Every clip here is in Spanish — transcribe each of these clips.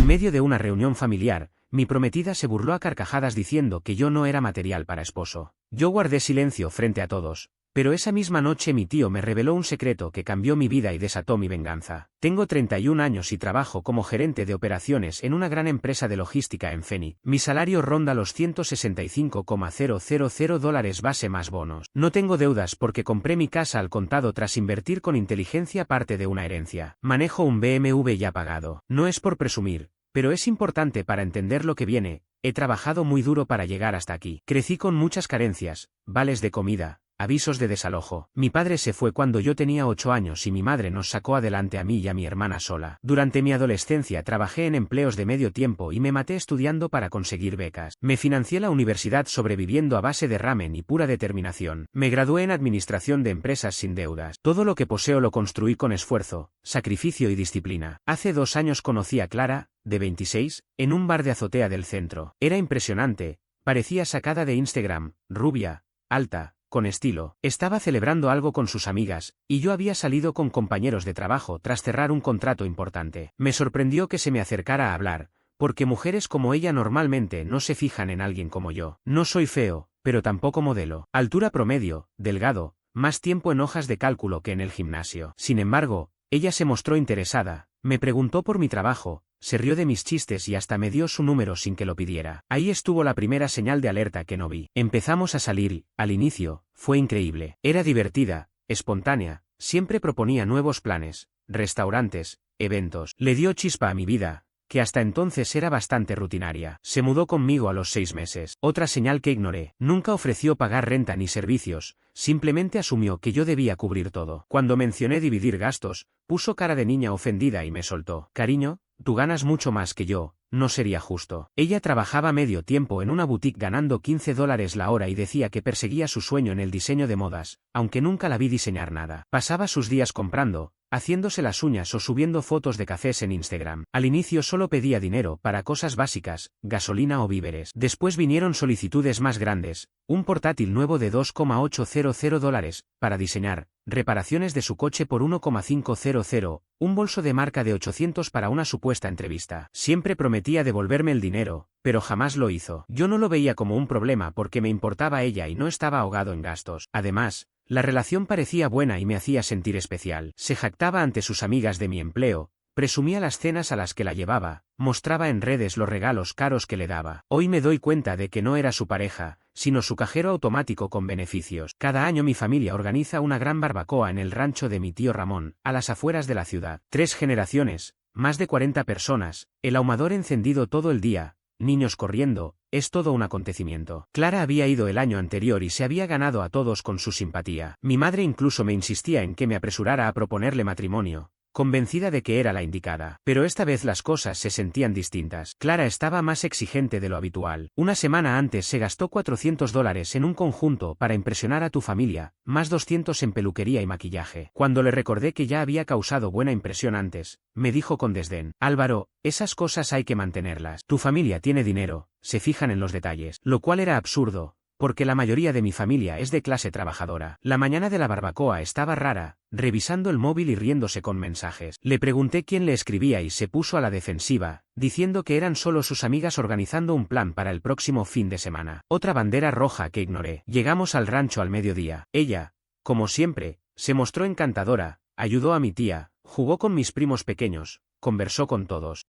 En medio de una reunión familiar, mi prometida se burló a carcajadas diciendo que yo no era material para esposo. Yo guardé silencio frente a todos, pero esa misma noche mi tío me reveló un secreto que cambió mi vida y desató mi venganza. Tengo 31 años y trabajo como gerente de operaciones en una gran empresa de logística en Phoenix. Mi salario ronda los $165,000 base más bonos. No tengo deudas porque compré mi casa al contado tras invertir con inteligencia parte de una herencia. Manejo un BMW ya pagado. No es por presumir, pero es importante para entender lo que viene. He trabajado muy duro para llegar hasta aquí. Crecí con muchas carencias, vales de comida, avisos de desalojo. Mi padre se fue cuando yo tenía 8 años y mi madre nos sacó adelante a mí y a mi hermana sola. Durante mi adolescencia trabajé en empleos de medio tiempo y me maté estudiando para conseguir becas. Me financié la universidad sobreviviendo a base de ramen y pura determinación. Me gradué en administración de empresas sin deudas. Todo lo que poseo lo construí con esfuerzo, sacrificio y disciplina. Hace 2 años conocí a Clara, de 26, en un bar de azotea del centro. Era impresionante, parecía sacada de Instagram, rubia, alta, con estilo. Estaba celebrando algo con sus amigas, y yo había salido con compañeros de trabajo tras cerrar un contrato importante. Me sorprendió que se me acercara a hablar, porque mujeres como ella normalmente no se fijan en alguien como yo. No soy feo, pero tampoco modelo. Altura promedio, delgado, más tiempo en hojas de cálculo que en el gimnasio. Sin embargo, ella se mostró interesada, me preguntó por mi trabajo, se rió de mis chistes y hasta me dio su número sin que lo pidiera. Ahí estuvo la primera señal de alerta que no vi. Empezamos a salir y, al inicio, fue increíble. Era divertida, espontánea, siempre proponía nuevos planes, restaurantes, eventos. Le dio chispa a mi vida, que hasta entonces era bastante rutinaria. Se mudó conmigo a los 6 meses. Otra señal que ignoré. Nunca ofreció pagar renta ni servicios, simplemente asumió que yo debía cubrir todo. Cuando mencioné dividir gastos, puso cara de niña ofendida y me soltó. Cariño, tú ganas mucho más que yo, no sería justo. Ella trabajaba medio tiempo en una boutique ganando $15 la hora y decía que perseguía su sueño en el diseño de modas, aunque nunca la vi diseñar nada. Pasaba sus días comprando, haciéndose las uñas o subiendo fotos de cafés en Instagram. Al inicio solo pedía dinero para cosas básicas, gasolina o víveres. Después vinieron solicitudes más grandes, un portátil nuevo de $2,800 para diseñar, reparaciones de su coche por $1,500, un bolso de marca de 800 para una supuesta entrevista. Siempre prometía devolverme el dinero, pero jamás lo hizo. Yo no lo veía como un problema porque me importaba ella y no estaba ahogado en gastos. Además, la relación parecía buena y me hacía sentir especial. Se jactaba ante sus amigas de mi empleo, presumía las cenas a las que la llevaba, mostraba en redes los regalos caros que le daba. Hoy me doy cuenta de que no era su pareja, sino su cajero automático con beneficios. Cada año mi familia organiza una gran barbacoa en el rancho de mi tío Ramón, a las afueras de la ciudad. 3 generaciones, más de 40 personas, el ahumador encendido todo el día, niños corriendo, es todo un acontecimiento. Clara había ido el año anterior y se había ganado a todos con su simpatía. Mi madre incluso me insistía en que me apresurara a proponerle matrimonio, convencida de que era la indicada. Pero esta vez las cosas se sentían distintas. Clara estaba más exigente de lo habitual. Una semana antes se gastó $400 en un conjunto para impresionar a tu familia, más 200 en peluquería y maquillaje. Cuando le recordé que ya había causado buena impresión antes, me dijo con desdén: Álvaro, esas cosas hay que mantenerlas. Tu familia tiene dinero, se fijan en los detalles. Lo cual era absurdo, porque la mayoría de mi familia es de clase trabajadora. La mañana de la barbacoa estaba rara, revisando el móvil y riéndose con mensajes. Le pregunté quién le escribía y se puso a la defensiva, diciendo que eran solo sus amigas organizando un plan para el próximo fin de semana. Otra bandera roja que ignoré. Llegamos al rancho al mediodía. Ella, como siempre, se mostró encantadora, ayudó a mi tía, jugó con mis primos pequeños, conversó con todos.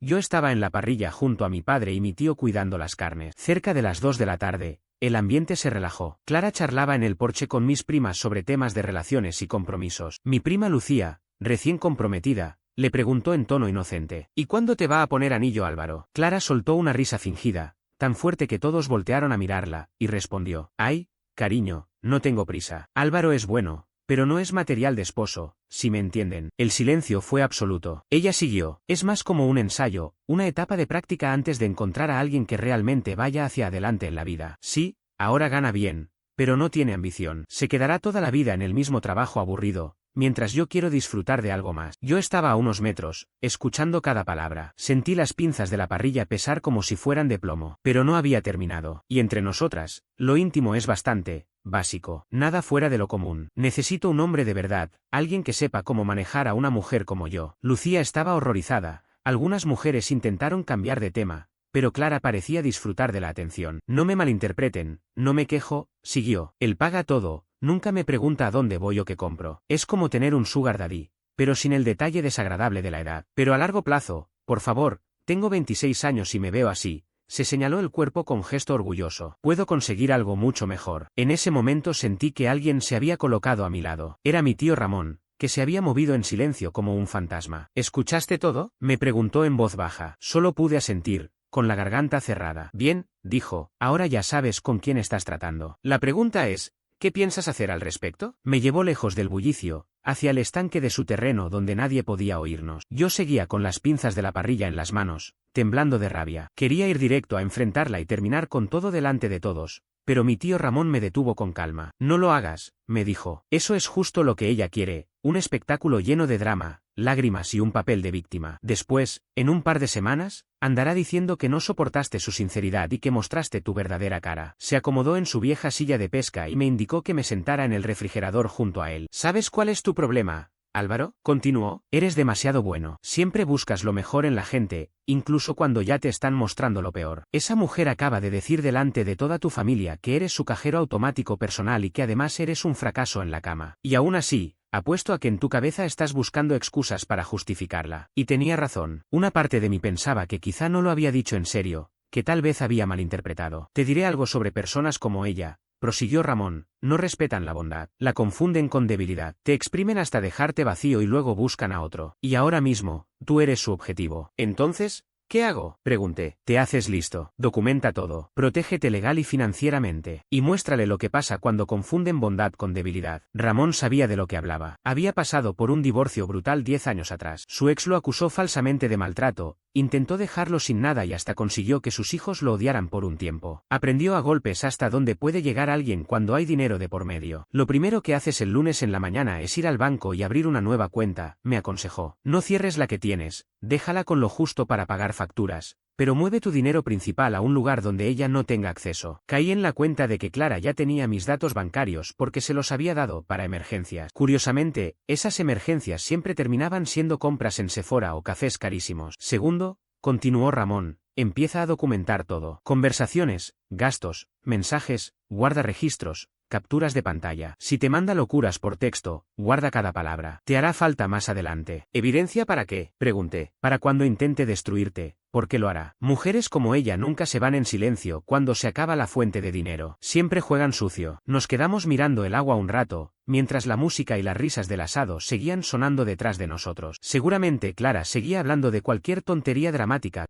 Yo estaba en la parrilla junto a mi padre y mi tío cuidando las carnes. Cerca de las 2 de la tarde, el ambiente se relajó. Clara charlaba en el porche con mis primas sobre temas de relaciones y compromisos. Mi prima Lucía, recién comprometida, le preguntó en tono inocente: ¿Y cuándo te va a poner anillo, Álvaro? Clara soltó una risa fingida, tan fuerte que todos voltearon a mirarla, y respondió: Ay, cariño, no tengo prisa. Álvaro es bueno, pero no es material de esposo, si me entienden. El silencio fue absoluto. Ella siguió: es más como un ensayo, una etapa de práctica antes de encontrar a alguien que realmente vaya hacia adelante en la vida. Sí, ahora gana bien, pero no tiene ambición. Se quedará toda la vida en el mismo trabajo aburrido, mientras yo quiero disfrutar de algo más. Yo estaba a unos metros, escuchando cada palabra. Sentí las pinzas de la parrilla pesar como si fueran de plomo. Pero no había terminado. Y entre nosotras, lo íntimo es bastante básico, nada fuera de lo común. Necesito un hombre de verdad, alguien que sepa cómo manejar a una mujer como yo. Lucía estaba horrorizada, Algunas mujeres intentaron cambiar de tema, pero Clara parecía disfrutar de la atención. No me malinterpreten, no me quejo, siguió. Él paga todo, nunca me pregunta a dónde voy o qué compro. Es como tener un sugar daddy, pero sin el detalle desagradable de la edad. Pero a largo plazo, por favor, tengo 26 años y me veo así. Se señaló el cuerpo con gesto orgulloso. Puedo conseguir algo mucho mejor. En ese momento sentí que alguien se había colocado a mi lado. Era mi tío Ramón, que se había movido en silencio como un fantasma. ¿Escuchaste todo?, me preguntó en voz baja. Solo pude asentir, con la garganta cerrada. Bien, dijo, ahora ya sabes con quién estás tratando. La pregunta es, ¿qué piensas hacer al respecto? Me llevó lejos del bullicio, hacia el estanque de su terreno donde nadie podía oírnos. Yo seguía con las pinzas de la parrilla en las manos, temblando de rabia. Quería ir directo a enfrentarla y terminar con todo delante de todos, pero mi tío Ramón me detuvo con calma. No lo hagas, me dijo. Eso es justo lo que ella quiere, un espectáculo lleno de drama, lágrimas y un papel de víctima. Después, en un par de semanas, andará diciendo que no soportaste su sinceridad y que mostraste tu verdadera cara. Se acomodó en su vieja silla de pesca y me indicó que me sentara en el refrigerador junto a él. ¿Sabes cuál es tu problema, Álvaro? Continuó. Eres demasiado bueno. Siempre buscas lo mejor en la gente, incluso cuando ya te están mostrando lo peor. Esa mujer acaba de decir delante de toda tu familia que eres su cajero automático personal y que además eres un fracaso en la cama. Y aún así, apuesto a que en tu cabeza estás buscando excusas para justificarla. Y tenía razón. Una parte de mí pensaba que quizá no lo había dicho en serio, que tal vez había malinterpretado. Te diré algo sobre personas como ella, prosiguió Ramón, no respetan la bondad, la confunden con debilidad, te exprimen hasta dejarte vacío y luego buscan a otro. Y ahora mismo, tú eres su objetivo. Entonces, ¿qué hago?, pregunté. Te haces listo, documenta todo, protégete legal y financieramente, y muéstrale lo que pasa cuando confunden bondad con debilidad. Ramón sabía de lo que hablaba. Había pasado por un divorcio brutal 10 años atrás. Su ex lo acusó falsamente de maltrato, intentó dejarlo sin nada y hasta consiguió que sus hijos lo odiaran por un tiempo. Aprendió a golpes hasta dónde puede llegar alguien cuando hay dinero de por medio. Lo primero que haces el lunes en la mañana es ir al banco y abrir una nueva cuenta, me aconsejó. No cierres la que tienes, déjala con lo justo para pagar facturas, pero mueve tu dinero principal a un lugar donde ella no tenga acceso. Caí en la cuenta de que Clara ya tenía mis datos bancarios porque se los había dado para emergencias. Curiosamente, esas emergencias siempre terminaban siendo compras en Sephora o cafés carísimos. Segundo, continuó Ramón, empieza a documentar todo. Conversaciones, gastos, mensajes, guarda registros, capturas de pantalla. Si te manda locuras por texto, guarda cada palabra. Te hará falta más adelante. ¿Evidencia para qué?, pregunté. Para cuando intente destruirte. ¿Por qué lo hará? Mujeres como ella nunca se van en silencio cuando se acaba la fuente de dinero. Siempre juegan sucio. Nos quedamos mirando el agua un rato, mientras la música y las risas del asado seguían sonando detrás de nosotros. Seguramente Clara seguía hablando de cualquier tontería dramática,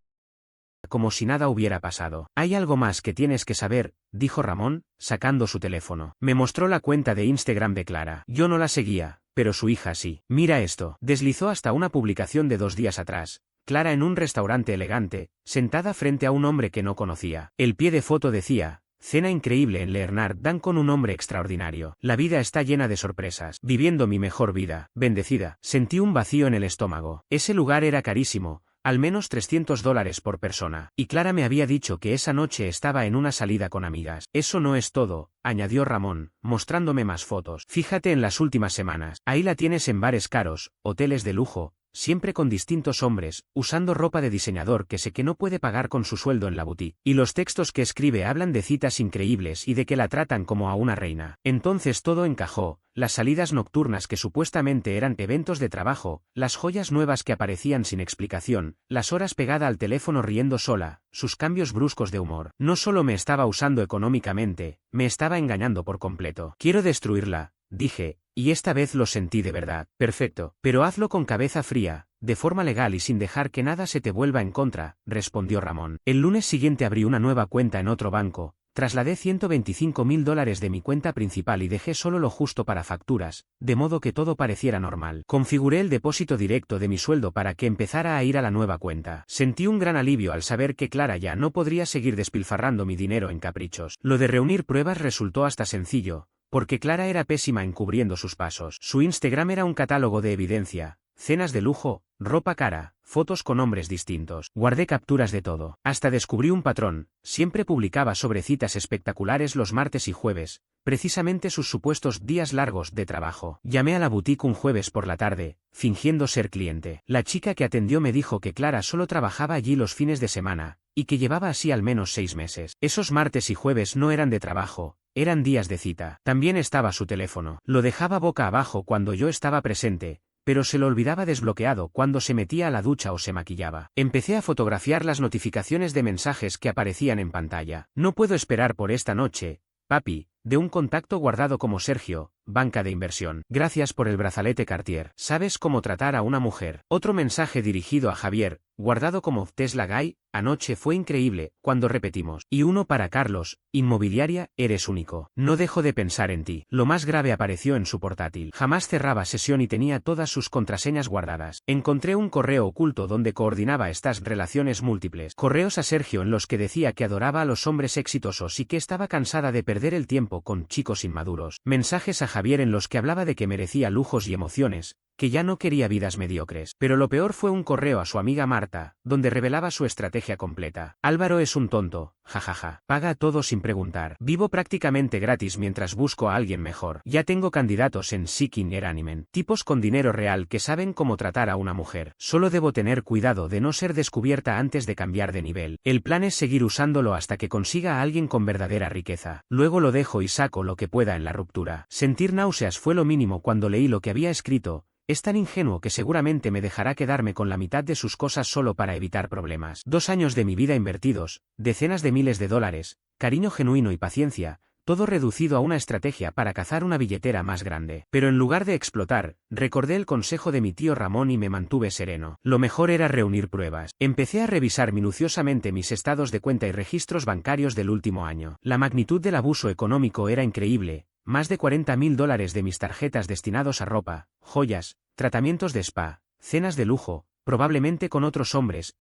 como si nada hubiera pasado. Hay algo más que tienes que saber, dijo Ramón, sacando su teléfono. Me mostró la cuenta de Instagram de Clara. Yo no la seguía, pero su hija sí. Mira esto. Deslizó hasta una publicación de 2 días atrás. Clara en un restaurante elegante, sentada frente a un hombre que no conocía. El pie de foto decía: cena increíble en Leonard Dan con un hombre extraordinario. La vida está llena de sorpresas. Viviendo mi mejor vida. Bendecida. Sentí un vacío en el estómago. Ese lugar era carísimo. Al menos $300 por persona. Y Clara me había dicho que esa noche estaba en una salida con amigas. Eso no es todo, añadió Ramón, mostrándome más fotos. Fíjate en las últimas semanas. Ahí la tienes en bares caros, hoteles de lujo, siempre con distintos hombres, usando ropa de diseñador que sé que no puede pagar con su sueldo en la boutique. Y los textos que escribe hablan de citas increíbles y de que la tratan como a una reina. Entonces todo encajó. Las salidas nocturnas que supuestamente eran eventos de trabajo, las joyas nuevas que aparecían sin explicación, las horas pegada al teléfono riendo sola, sus cambios bruscos de humor. No solo me estaba usando económicamente, me estaba engañando por completo. Quiero destruirla, dije, y esta vez lo sentí de verdad. Perfecto, pero hazlo con cabeza fría, de forma legal y sin dejar que nada se te vuelva en contra, respondió Ramón. El lunes siguiente abrí una nueva cuenta en otro banco. Trasladé $125.000 de mi cuenta principal y dejé solo lo justo para facturas, de modo que todo pareciera normal. Configuré el depósito directo de mi sueldo para que empezara a ir a la nueva cuenta. Sentí un gran alivio al saber que Clara ya no podría seguir despilfarrando mi dinero en caprichos. Lo de reunir pruebas resultó hasta sencillo, porque Clara era pésima encubriendo sus pasos. Su Instagram era un catálogo de evidencia. cenas de lujo, ropa cara, fotos con hombres distintos. Guardé capturas de todo. Hasta descubrí un patrón, siempre publicaba sobre citas espectaculares los martes y jueves, precisamente sus supuestos días largos de trabajo. Llamé a la boutique un jueves por la tarde, fingiendo ser cliente. La chica que atendió me dijo que Clara solo trabajaba allí los fines de semana, y que llevaba así al menos 6 meses. Esos martes y jueves no eran de trabajo, eran días de cita. También estaba su teléfono. Lo dejaba boca abajo cuando yo estaba presente, pero se lo olvidaba desbloqueado cuando se metía a la ducha o se maquillaba. Empecé a fotografiar las notificaciones de mensajes que aparecían en pantalla. No puedo esperar por esta noche, papi, de un contacto guardado como Sergio, banca de inversión. Gracias por el brazalete Cartier. ¿Sabes cómo tratar a una mujer? Otro mensaje dirigido a Javier, guardado como Tesla Guy, anoche fue increíble, cuando repetimos. Y uno para Carlos, inmobiliaria, eres único. No dejo de pensar en ti. Lo más grave apareció en su portátil. Jamás cerraba sesión y tenía todas sus contraseñas guardadas. Encontré un correo oculto donde coordinaba estas relaciones múltiples. Correos a Sergio en los que decía que adoraba a los hombres exitosos y que estaba cansada de perder el tiempo con chicos inmaduros. Mensajes a Javier en los que hablaba de que merecía lujos y emociones, que ya no quería vidas mediocres. Pero lo peor fue un correo a su amiga Marta, donde revelaba su estrategia completa. Álvaro es un tonto, jajaja. Paga todo sin preguntar. Vivo prácticamente gratis mientras busco a alguien mejor. Ya tengo candidatos en Seeking Eraniment. Tipos con dinero real que saben cómo tratar a una mujer. Solo debo tener cuidado de no ser descubierta antes de cambiar de nivel. El plan es seguir usándolo hasta que consiga a alguien con verdadera riqueza. Luego lo dejo y saco lo que pueda en la ruptura. Sentir náuseas fue lo mínimo cuando leí lo que había escrito. Es tan ingenuo que seguramente me dejará quedarme con la mitad de sus cosas solo para evitar problemas. 2 años de mi vida invertidos, decenas de miles de dólares, cariño genuino y paciencia, todo reducido a una estrategia para cazar una billetera más grande. Pero en lugar de explotar, recordé el consejo de mi tío Ramón y me mantuve sereno. Lo mejor era reunir pruebas. Empecé a revisar minuciosamente mis estados de cuenta y registros bancarios del último año. La magnitud del abuso económico era increíble. Más de $40.000 de mis tarjetas destinados a ropa, joyas, tratamientos de spa, cenas de lujo, probablemente con otros hombres,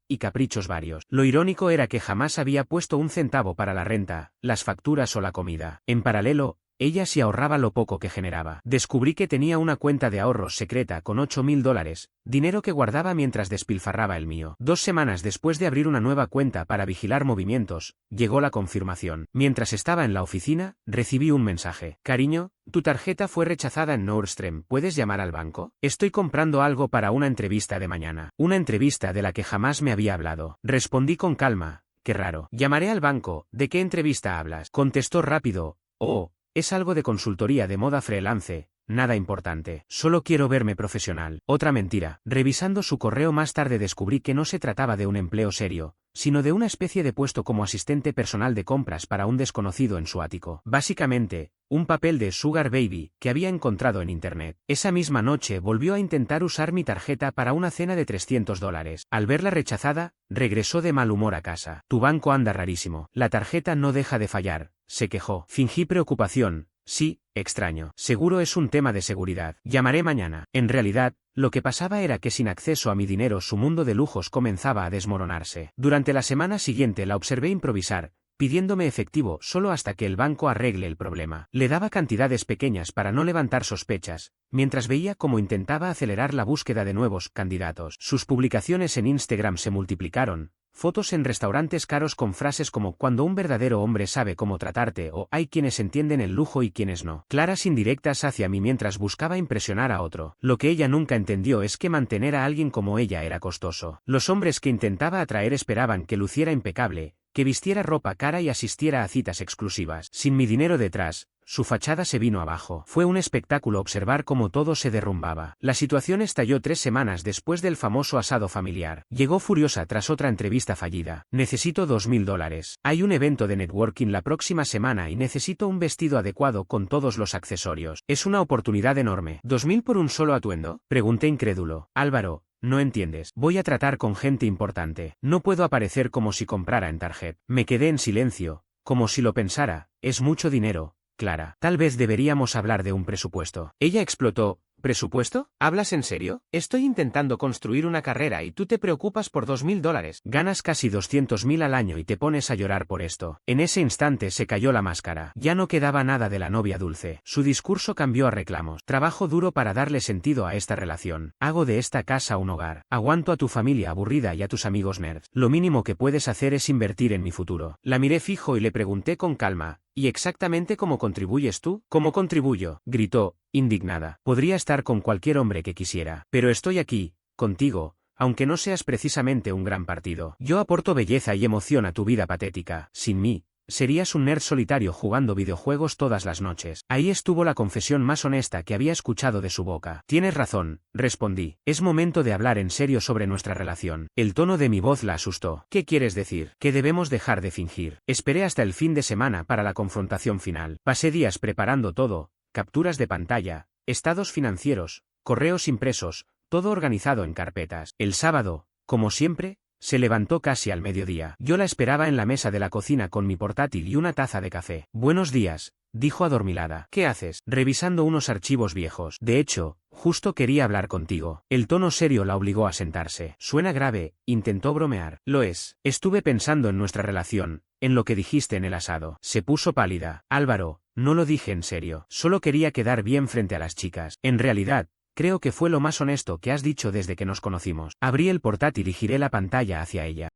y caprichos varios. Lo irónico era que jamás había puesto un centavo para la renta, las facturas o la comida. En paralelo, ella sí ahorraba lo poco que generaba. Descubrí que tenía una cuenta de ahorros secreta con $8.000, dinero que guardaba mientras despilfarraba el mío. 2 semanas después de abrir una nueva cuenta para vigilar movimientos, llegó la confirmación. Mientras estaba en la oficina, recibí un mensaje. Cariño, tu tarjeta fue rechazada en Nordstrom. ¿Puedes llamar al banco? Estoy comprando algo para una entrevista de mañana. Una entrevista de la que jamás me había hablado. Respondí con calma. Qué raro. Llamaré al banco. ¿De qué entrevista hablas? Contestó rápido. Oh. Es algo de consultoría de moda freelance, nada importante. Solo quiero verme profesional. Otra mentira. Revisando su correo más tarde descubrí que no se trataba de un empleo serio, sino de una especie de puesto como asistente personal de compras para un desconocido en su ático. Básicamente, un papel de Sugar Baby que había encontrado en internet. Esa misma noche volvió a intentar usar mi tarjeta para una cena de $300. Al verla rechazada, regresó de mal humor a casa. Tu banco anda rarísimo. La tarjeta no deja de fallar, se quejó. Fingí preocupación. Sí, extraño. Seguro es un tema de seguridad. Llamaré mañana. En realidad, lo que pasaba era que sin acceso a mi dinero su mundo de lujos comenzaba a desmoronarse. Durante la semana siguiente la observé improvisar, pidiéndome efectivo solo hasta que el banco arregle el problema. Le daba cantidades pequeñas para no levantar sospechas, mientras veía cómo intentaba acelerar la búsqueda de nuevos candidatos. Sus publicaciones en Instagram se multiplicaron. Fotos en restaurantes caros con frases como cuando un verdadero hombre sabe cómo tratarte o hay quienes entienden el lujo y quienes no. Claras indirectas hacia mí mientras buscaba impresionar a otro. Lo que ella nunca entendió es que mantener a alguien como ella era costoso. Los hombres que intentaba atraer esperaban que luciera impecable, que vistiera ropa cara y asistiera a citas exclusivas. Sin mi dinero detrás, su fachada se vino abajo. Fue un espectáculo observar cómo todo se derrumbaba. La situación estalló 3 semanas después del famoso asado familiar. Llegó furiosa tras otra entrevista fallida. Necesito $2.000. Hay un evento de networking la próxima semana y necesito un vestido adecuado con todos los accesorios. Es una oportunidad enorme. ¿$2.000 por un solo atuendo? Pregunté incrédulo. Álvaro, no entiendes. Voy a tratar con gente importante. No puedo aparecer como si comprara en Target. Me quedé en silencio, como si lo pensara. Es mucho dinero, Clara. Tal vez deberíamos hablar de un presupuesto. Ella explotó. ¿Presupuesto? ¿Hablas en serio? Estoy intentando construir una carrera y tú te preocupas por $2.000. Ganas casi 200.000 al año y te pones a llorar por esto. En ese instante se cayó la máscara. Ya no quedaba nada de la novia dulce. Su discurso cambió a reclamos. Trabajo duro para darle sentido a esta relación. Hago de esta casa un hogar. Aguanto a tu familia aburrida y a tus amigos nerds. Lo mínimo que puedes hacer es invertir en mi futuro. La miré fijo y le pregunté con calma. ¿Y exactamente cómo contribuyes tú? ¿Cómo contribuyo? Gritó, indignada. Podría estar con cualquier hombre que quisiera. Pero estoy aquí, contigo, aunque no seas precisamente un gran partido. Yo aporto belleza y emoción a tu vida patética. Sin mí, serías un nerd solitario jugando videojuegos todas las noches. Ahí estuvo la confesión más honesta que había escuchado de su boca. Tienes razón, respondí. Es momento de hablar en serio sobre nuestra relación. El tono de mi voz la asustó. ¿Qué quieres decir? Que debemos dejar de fingir. Esperé hasta el fin de semana para la confrontación final. Pasé días preparando todo, capturas de pantalla, estados financieros, correos impresos, todo organizado en carpetas. El sábado, como siempre, se levantó casi al mediodía. Yo la esperaba en la mesa de la cocina con mi portátil y una taza de café. Buenos días, dijo adormilada. ¿Qué haces? Revisando unos archivos viejos. De hecho, justo quería hablar contigo. El tono serio la obligó a sentarse. Suena grave, intentó bromear. Lo es. Estuve pensando en nuestra relación, en lo que dijiste en el asado. Se puso pálida. Álvaro, no lo dije en serio. Solo quería quedar bien frente a las chicas. En realidad, creo que fue lo más honesto que has dicho desde que nos conocimos. Abrí el portátil y giré la pantalla hacia ella.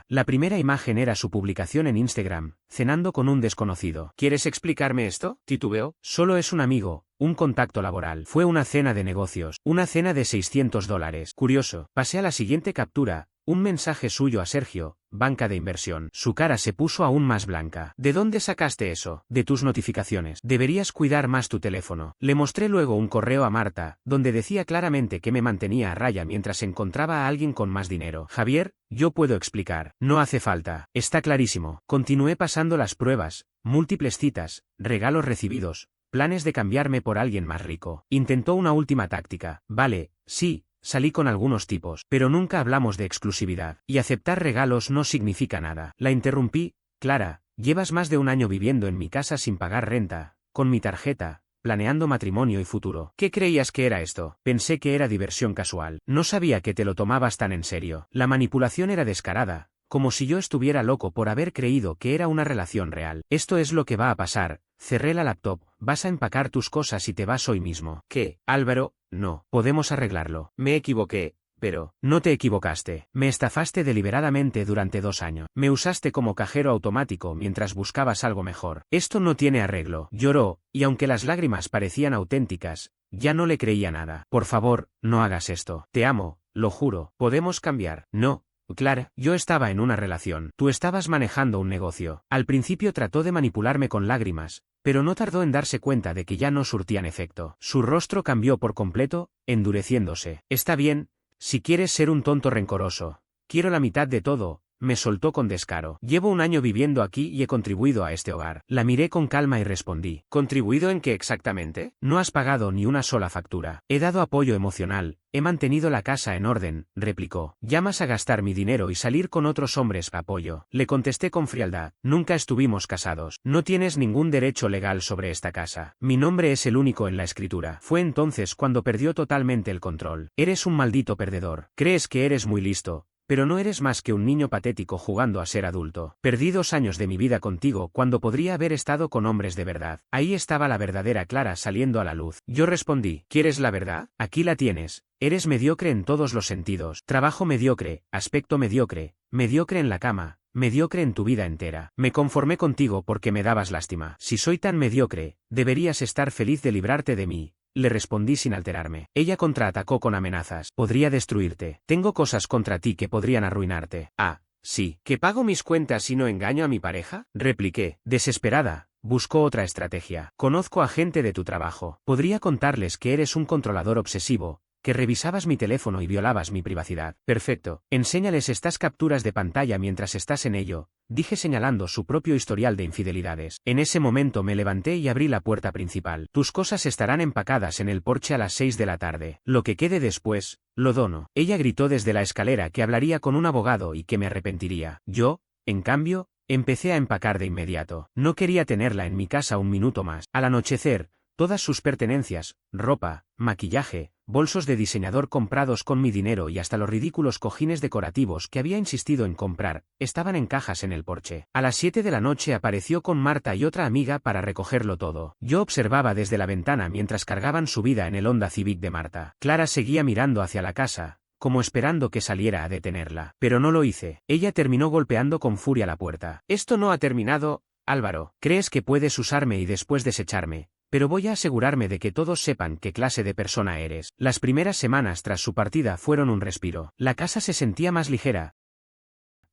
La primera imagen era su publicación en Instagram, cenando con un desconocido. ¿Quieres explicarme esto? Titubeó. Solo es un amigo, un contacto laboral. Fue una cena de negocios, una cena de $600. Curioso. Pasé a la siguiente captura. Un mensaje suyo a Sergio, banca de inversión. Su cara se puso aún más blanca. ¿De dónde sacaste eso? De tus notificaciones. Deberías cuidar más tu teléfono. Le mostré luego un correo a Marta, donde decía claramente que me mantenía a raya mientras encontraba a alguien con más dinero. Javier, yo puedo explicar. No hace falta. Está clarísimo. Continué pasando las pruebas, múltiples citas, regalos recibidos, planes de cambiarme por alguien más rico. Intentó una última táctica. Vale, sí. Salí con algunos tipos, pero nunca hablamos de exclusividad. Y aceptar regalos no significa nada. La interrumpí. Clara, llevas más de un año viviendo en mi casa sin pagar renta, con mi tarjeta, planeando matrimonio y futuro. ¿Qué creías que era esto? Pensé que era diversión casual. No sabía que te lo tomabas tan en serio. La manipulación era descarada, como si yo estuviera loco por haber creído que era una relación real. Esto es lo que va a pasar. Cerré la laptop. Vas a empacar tus cosas y te vas hoy mismo. ¿Qué? Álvaro, no. Podemos arreglarlo. Me equivoqué. Pero, no te equivocaste. Me estafaste deliberadamente durante 2 años. Me usaste como cajero automático mientras buscabas algo mejor. Esto no tiene arreglo. Lloró, y aunque las lágrimas parecían auténticas, ya no le creía nada. Por favor, no hagas esto. Te amo, lo juro. ¿Podemos cambiar? No. Clara, yo estaba en una relación. Tú estabas manejando un negocio. Al principio trató de manipularme con lágrimas, pero no tardó en darse cuenta de que ya no surtían efecto. Su rostro cambió por completo, endureciéndose. Está bien, si quieres ser un tonto rencoroso. Quiero la mitad de todo. Me soltó con descaro. Llevo un año viviendo aquí y he contribuido a este hogar. La miré con calma y respondí. ¿Contribuido en qué exactamente? No has pagado ni una sola factura. He dado apoyo emocional, he mantenido la casa en orden, replicó. ¿Llamas a gastar mi dinero y salir con otros hombres a apoyo? Le contesté con frialdad. Nunca estuvimos casados. No tienes ningún derecho legal sobre esta casa. Mi nombre es el único en la escritura. Fue entonces cuando perdió totalmente el control. Eres un maldito perdedor. Crees que eres muy listo, pero no eres más que un niño patético jugando a ser adulto. Perdí 2 años de mi vida contigo cuando podría haber estado con hombres de verdad. Ahí estaba la verdadera Clara saliendo a la luz. Yo respondí, ¿quieres la verdad? Aquí la tienes. Eres mediocre en todos los sentidos. Trabajo mediocre, aspecto mediocre, mediocre en la cama, mediocre en tu vida entera. Me conformé contigo porque me dabas lástima. Si soy tan mediocre, deberías estar feliz de librarte de mí. Le respondí sin alterarme. Ella contraatacó con amenazas. Podría destruirte. Tengo cosas contra ti que podrían arruinarte. Ah, sí. ¿Que pago mis cuentas y no engaño a mi pareja? Repliqué, desesperada. Buscó otra estrategia. Conozco a gente de tu trabajo. Podría contarles que eres un controlador obsesivo, que revisabas mi teléfono y violabas mi privacidad. Perfecto. Enséñales estas capturas de pantalla mientras estás en ello, dije señalando su propio historial de infidelidades. En ese momento me levanté y abrí la puerta principal. Tus cosas estarán empacadas en el porche a las 6 de la tarde. Lo que quede después, lo dono. Ella gritó desde la escalera que hablaría con un abogado y que me arrepentiría. Yo, en cambio, empecé a empacar de inmediato. No quería tenerla en mi casa un minuto más. Al anochecer, Todas sus pertenencias, ropa, maquillaje, bolsos de diseñador comprados con mi dinero y hasta los ridículos cojines decorativos que había insistido en comprar, estaban en cajas en el porche. A las 7 de la noche apareció con Marta y otra amiga para recogerlo todo. Yo observaba desde la ventana mientras cargaban su vida en el Honda Civic de Marta. Clara seguía mirando hacia la casa, como esperando que saliera a detenerla. Pero no lo hice. Ella terminó golpeando con furia la puerta. Esto no ha terminado, Álvaro. Crees que puedes usarme y después desecharme, pero voy a asegurarme de que todos sepan qué clase de persona eres. Las primeras semanas tras su partida fueron un respiro. La casa se sentía más ligera,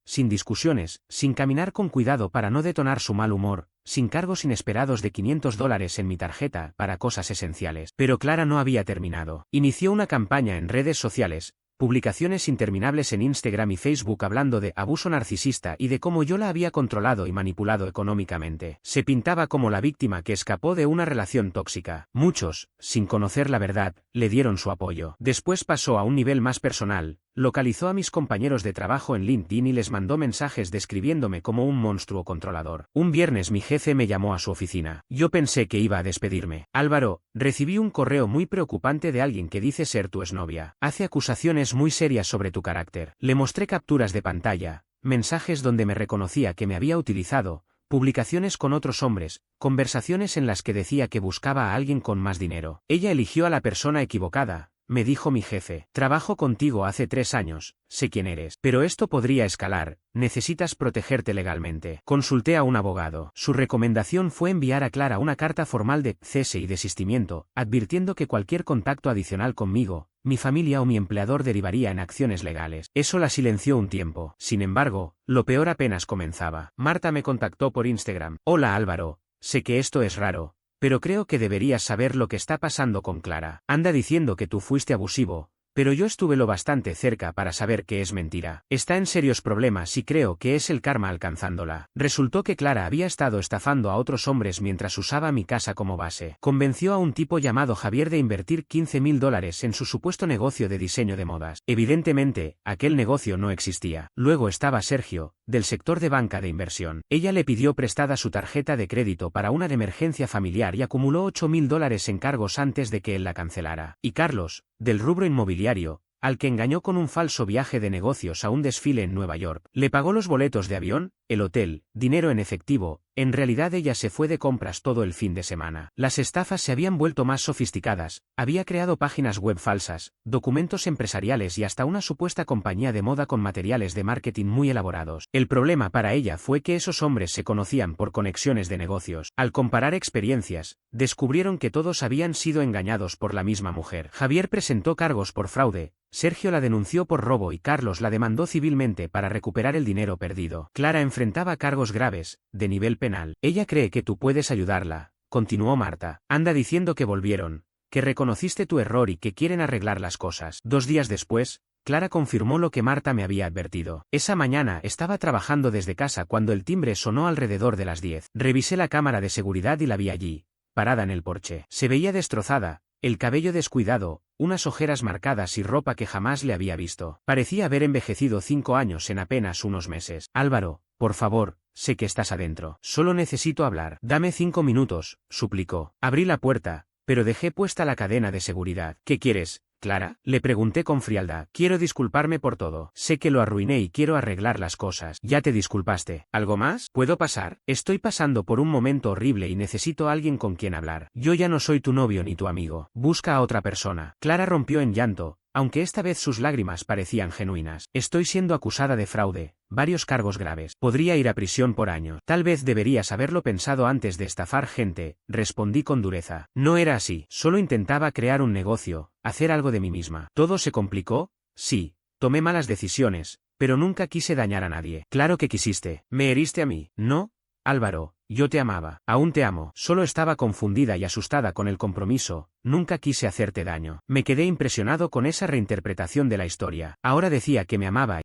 sin discusiones, sin caminar con cuidado para no detonar su mal humor, sin cargos inesperados de $500 en mi tarjeta para cosas esenciales. Pero Clara no había terminado. Inició una campaña en redes sociales, publicaciones interminables en Instagram y Facebook hablando de abuso narcisista y de cómo yo la había controlado y manipulado económicamente. Se pintaba como la víctima que escapó de una relación tóxica. Muchos, sin conocer la verdad, le dieron su apoyo. Después pasó a un nivel más personal. Localizó a mis compañeros de trabajo en LinkedIn y les mandó mensajes describiéndome como un monstruo controlador. Un viernes mi jefe me llamó a su oficina. Yo pensé que iba a despedirme. Álvaro, recibí un correo muy preocupante de alguien que dice ser tu exnovia. Hace acusaciones muy serias sobre tu carácter. Le mostré capturas de pantalla, mensajes donde me reconocía que me había utilizado, publicaciones con otros hombres, conversaciones en las que decía que buscaba a alguien con más dinero. Ella eligió a la persona equivocada, me dijo mi jefe. Trabajo contigo hace 3 años, sé quién eres. Pero esto podría escalar, necesitas protegerte legalmente. Consulté a un abogado. Su recomendación fue enviar a Clara una carta formal de cese y desistimiento, advirtiendo que cualquier contacto adicional conmigo, mi familia o mi empleador derivaría en acciones legales. Eso la silenció un tiempo. Sin embargo, lo peor apenas comenzaba. Marta me contactó por Instagram. Hola Álvaro, sé que esto es raro, pero creo que deberías saber lo que está pasando con Clara. Anda diciendo que tú fuiste abusivo, pero yo estuve lo bastante cerca para saber que es mentira. Está en serios problemas y creo que es el karma alcanzándola. Resultó que Clara había estado estafando a otros hombres mientras usaba mi casa como base. Convenció a un tipo llamado Javier de invertir $15.000 en su supuesto negocio de diseño de modas. Evidentemente, aquel negocio no existía. Luego estaba Sergio, del sector de banca de inversión. Ella le pidió prestada su tarjeta de crédito para una emergencia familiar y acumuló $8.000 en cargos antes de que él la cancelara. Y Carlos, del rubro inmobiliario, al que engañó con un falso viaje de negocios a un desfile en Nueva York. Le pagó los boletos de avión, el hotel, dinero en efectivo. En realidad ella se fue de compras todo el fin de semana. Las estafas se habían vuelto más sofisticadas, había creado páginas web falsas, documentos empresariales y hasta una supuesta compañía de moda con materiales de marketing muy elaborados. El problema para ella fue que esos hombres se conocían por conexiones de negocios. Al comparar experiencias, descubrieron que todos habían sido engañados por la misma mujer. Javier presentó cargos por fraude, Sergio la denunció por robo y Carlos la demandó civilmente para recuperar el dinero perdido. Clara enfrentaba cargos graves, de nivel penal. Ella cree que tú puedes ayudarla, continuó Marta. Anda diciendo que volvieron, que reconociste tu error y que quieren arreglar las cosas. 2 días después, Clara confirmó lo que Marta me había advertido. Esa mañana estaba trabajando desde casa cuando el timbre sonó alrededor de las 10. Revisé la cámara de seguridad y la vi allí, parada en el porche. Se veía destrozada, el cabello descuidado, unas ojeras marcadas y ropa que jamás le había visto. Parecía haber envejecido 5 años en apenas unos meses. Álvaro, por favor, sé que estás adentro. Solo necesito hablar. Dame 5 minutos, suplicó. Abrí la puerta, pero dejé puesta la cadena de seguridad. ¿Qué quieres, Clara? Le pregunté con frialdad. Quiero disculparme por todo. Sé que lo arruiné y quiero arreglar las cosas. Ya te disculpaste. ¿Algo más? ¿Puedo pasar? Estoy pasando por un momento horrible y necesito a alguien con quien hablar. Yo ya no soy tu novio ni tu amigo. Busca a otra persona. Clara rompió en llanto, aunque esta vez sus lágrimas parecían genuinas. Estoy siendo acusada de fraude, varios cargos graves. Podría ir a prisión por años. Tal vez deberías haberlo pensado antes de estafar gente, respondí con dureza. No era así. Solo intentaba crear un negocio, hacer algo de mí misma. ¿Todo se complicó? Sí, tomé malas decisiones, pero nunca quise dañar a nadie. Claro que quisiste. ¿Me heriste a mí? No, Álvaro, yo te amaba. Aún te amo. Solo estaba confundida y asustada con el compromiso. Nunca quise hacerte daño. Me quedé impresionado con esa reinterpretación de la historia. Ahora decía que me amaba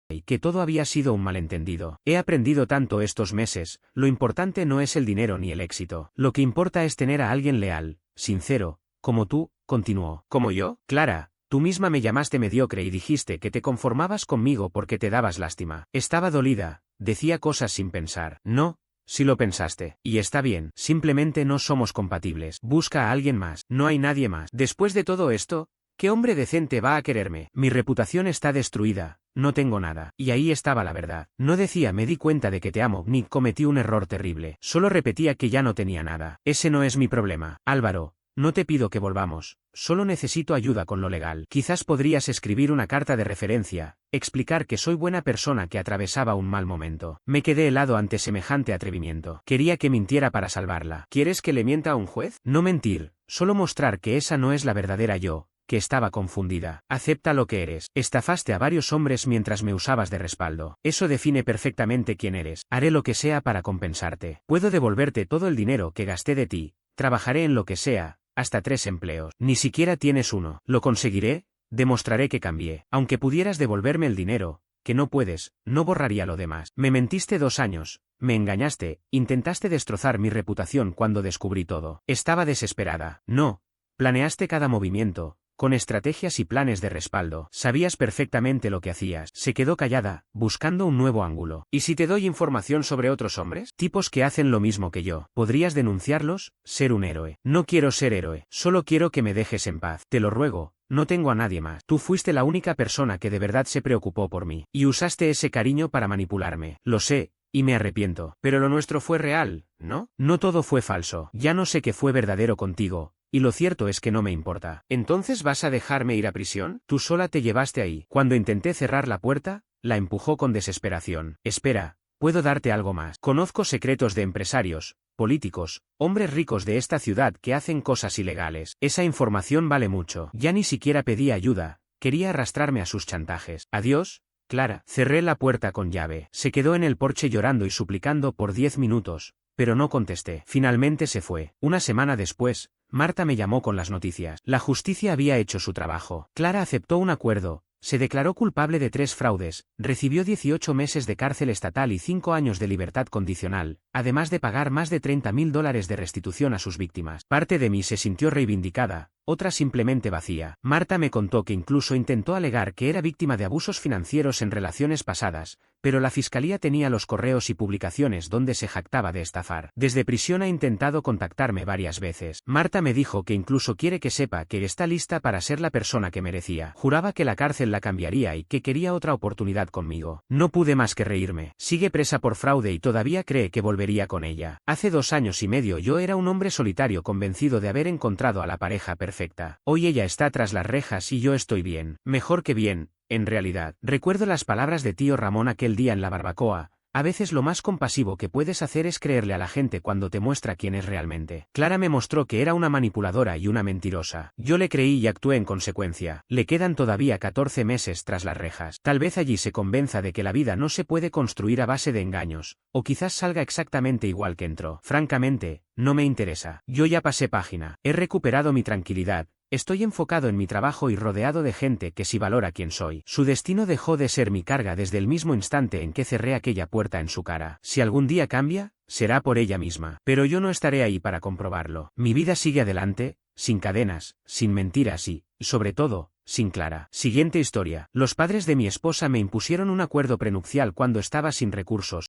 y que todo había sido un malentendido. He aprendido tanto estos meses. Lo importante no es el dinero ni el éxito. Lo que importa es tener a alguien leal, sincero, como tú, continuó. ¿Como yo? Clara, tú misma me llamaste mediocre y dijiste que te conformabas conmigo porque te dabas lástima. Estaba dolida, decía cosas sin pensar. No, si lo pensaste. Y está bien, simplemente no somos compatibles. Busca a alguien más, no hay nadie más. Después de todo esto, ¿qué hombre decente va a quererme? Mi reputación está destruida, no tengo nada. Y ahí estaba la verdad. No decía me di cuenta de que te amo, ni cometí un error terrible. Solo repetía que ya no tenía nada. Ese no es mi problema. Álvaro, no te pido que volvamos, solo necesito ayuda con lo legal. Quizás podrías escribir una carta de referencia, explicar que soy buena persona que atravesaba un mal momento. Me quedé helado ante semejante atrevimiento. Quería que mintiera para salvarla. ¿Quieres que le mienta a un juez? No mentir, solo mostrar que esa no es la verdadera yo, que estaba confundida. Acepta lo que eres. Estafaste a varios hombres mientras me usabas de respaldo. Eso define perfectamente quién eres. Haré lo que sea para compensarte. Puedo devolverte todo el dinero que gasté de ti. Trabajaré en lo que sea. Hasta 3 empleos. Ni siquiera tienes uno. ¿Lo conseguiré? Demostraré que cambié. Aunque pudieras devolverme el dinero, que no puedes, no borraría lo demás. Me mentiste 2 años, me engañaste, intentaste destrozar mi reputación cuando descubrí todo. Estaba desesperada. No. Planeaste cada movimiento, con estrategias y planes de respaldo. Sabías perfectamente lo que hacías. Se quedó callada, buscando un nuevo ángulo. ¿Y si te doy información sobre otros hombres? Tipos que hacen lo mismo que yo. ¿Podrías denunciarlos? Ser un héroe. No quiero ser héroe. Solo quiero que me dejes en paz. Te lo ruego. No tengo a nadie más. Tú fuiste la única persona que de verdad se preocupó por mí. Y usaste ese cariño para manipularme. Lo sé. Y me arrepiento. Pero lo nuestro fue real, ¿no? No todo fue falso. Ya no sé qué fue verdadero contigo. Y lo cierto es que no me importa. ¿Entonces vas a dejarme ir a prisión? Tú sola te llevaste ahí. Cuando intenté cerrar la puerta, la empujó con desesperación. Espera, puedo darte algo más. Conozco secretos de empresarios, políticos, hombres ricos de esta ciudad que hacen cosas ilegales. Esa información vale mucho. Ya ni siquiera pedí ayuda. Quería arrastrarme a sus chantajes. Adiós, Clara. Cerré la puerta con llave. Se quedó en el porche llorando y suplicando por 10 minutos, pero no contesté. Finalmente se fue. Una semana después, Marta me llamó con las noticias. La justicia había hecho su trabajo. Clara aceptó un acuerdo, se declaró culpable de 3 fraudes, recibió 18 meses de cárcel estatal y 5 años de libertad condicional, además de pagar más de $30.000 de restitución a sus víctimas. Parte de mí se sintió reivindicada, otra simplemente vacía. Marta me contó que incluso intentó alegar que era víctima de abusos financieros en relaciones pasadas, pero la fiscalía tenía los correos y publicaciones donde se jactaba de estafar. Desde prisión ha intentado contactarme varias veces. Marta me dijo que incluso quiere que sepa que está lista para ser la persona que merecía. Juraba que la cárcel la cambiaría y que quería otra oportunidad conmigo. No pude más que reírme. Sigue presa por fraude y todavía cree que volvería con ella. Hace 2 años y medio yo era un hombre solitario convencido de haber encontrado a la pareja perfecta. Hoy ella está tras las rejas y yo estoy bien. Mejor que bien. En realidad, recuerdo las palabras de tío Ramón aquel día en la barbacoa. A veces lo más compasivo que puedes hacer es creerle a la gente cuando te muestra quién es realmente. Clara me mostró que era una manipuladora y una mentirosa. Yo le creí y actué en consecuencia. Le quedan todavía 14 meses tras las rejas. Tal vez allí se convenza de que la vida no se puede construir a base de engaños, o quizás salga exactamente igual que entró. Francamente, no me interesa. Yo ya pasé página. He recuperado mi tranquilidad. Estoy enfocado en mi trabajo y rodeado de gente que sí valora quién soy. Su destino dejó de ser mi carga desde el mismo instante en que cerré aquella puerta en su cara. Si algún día cambia, será por ella misma. Pero yo no estaré ahí para comprobarlo. Mi vida sigue adelante, sin cadenas, sin mentiras y, sobre todo, sin Clara. Siguiente historia. Los padres de mi esposa me impusieron un acuerdo prenupcial cuando estaba sin recursos.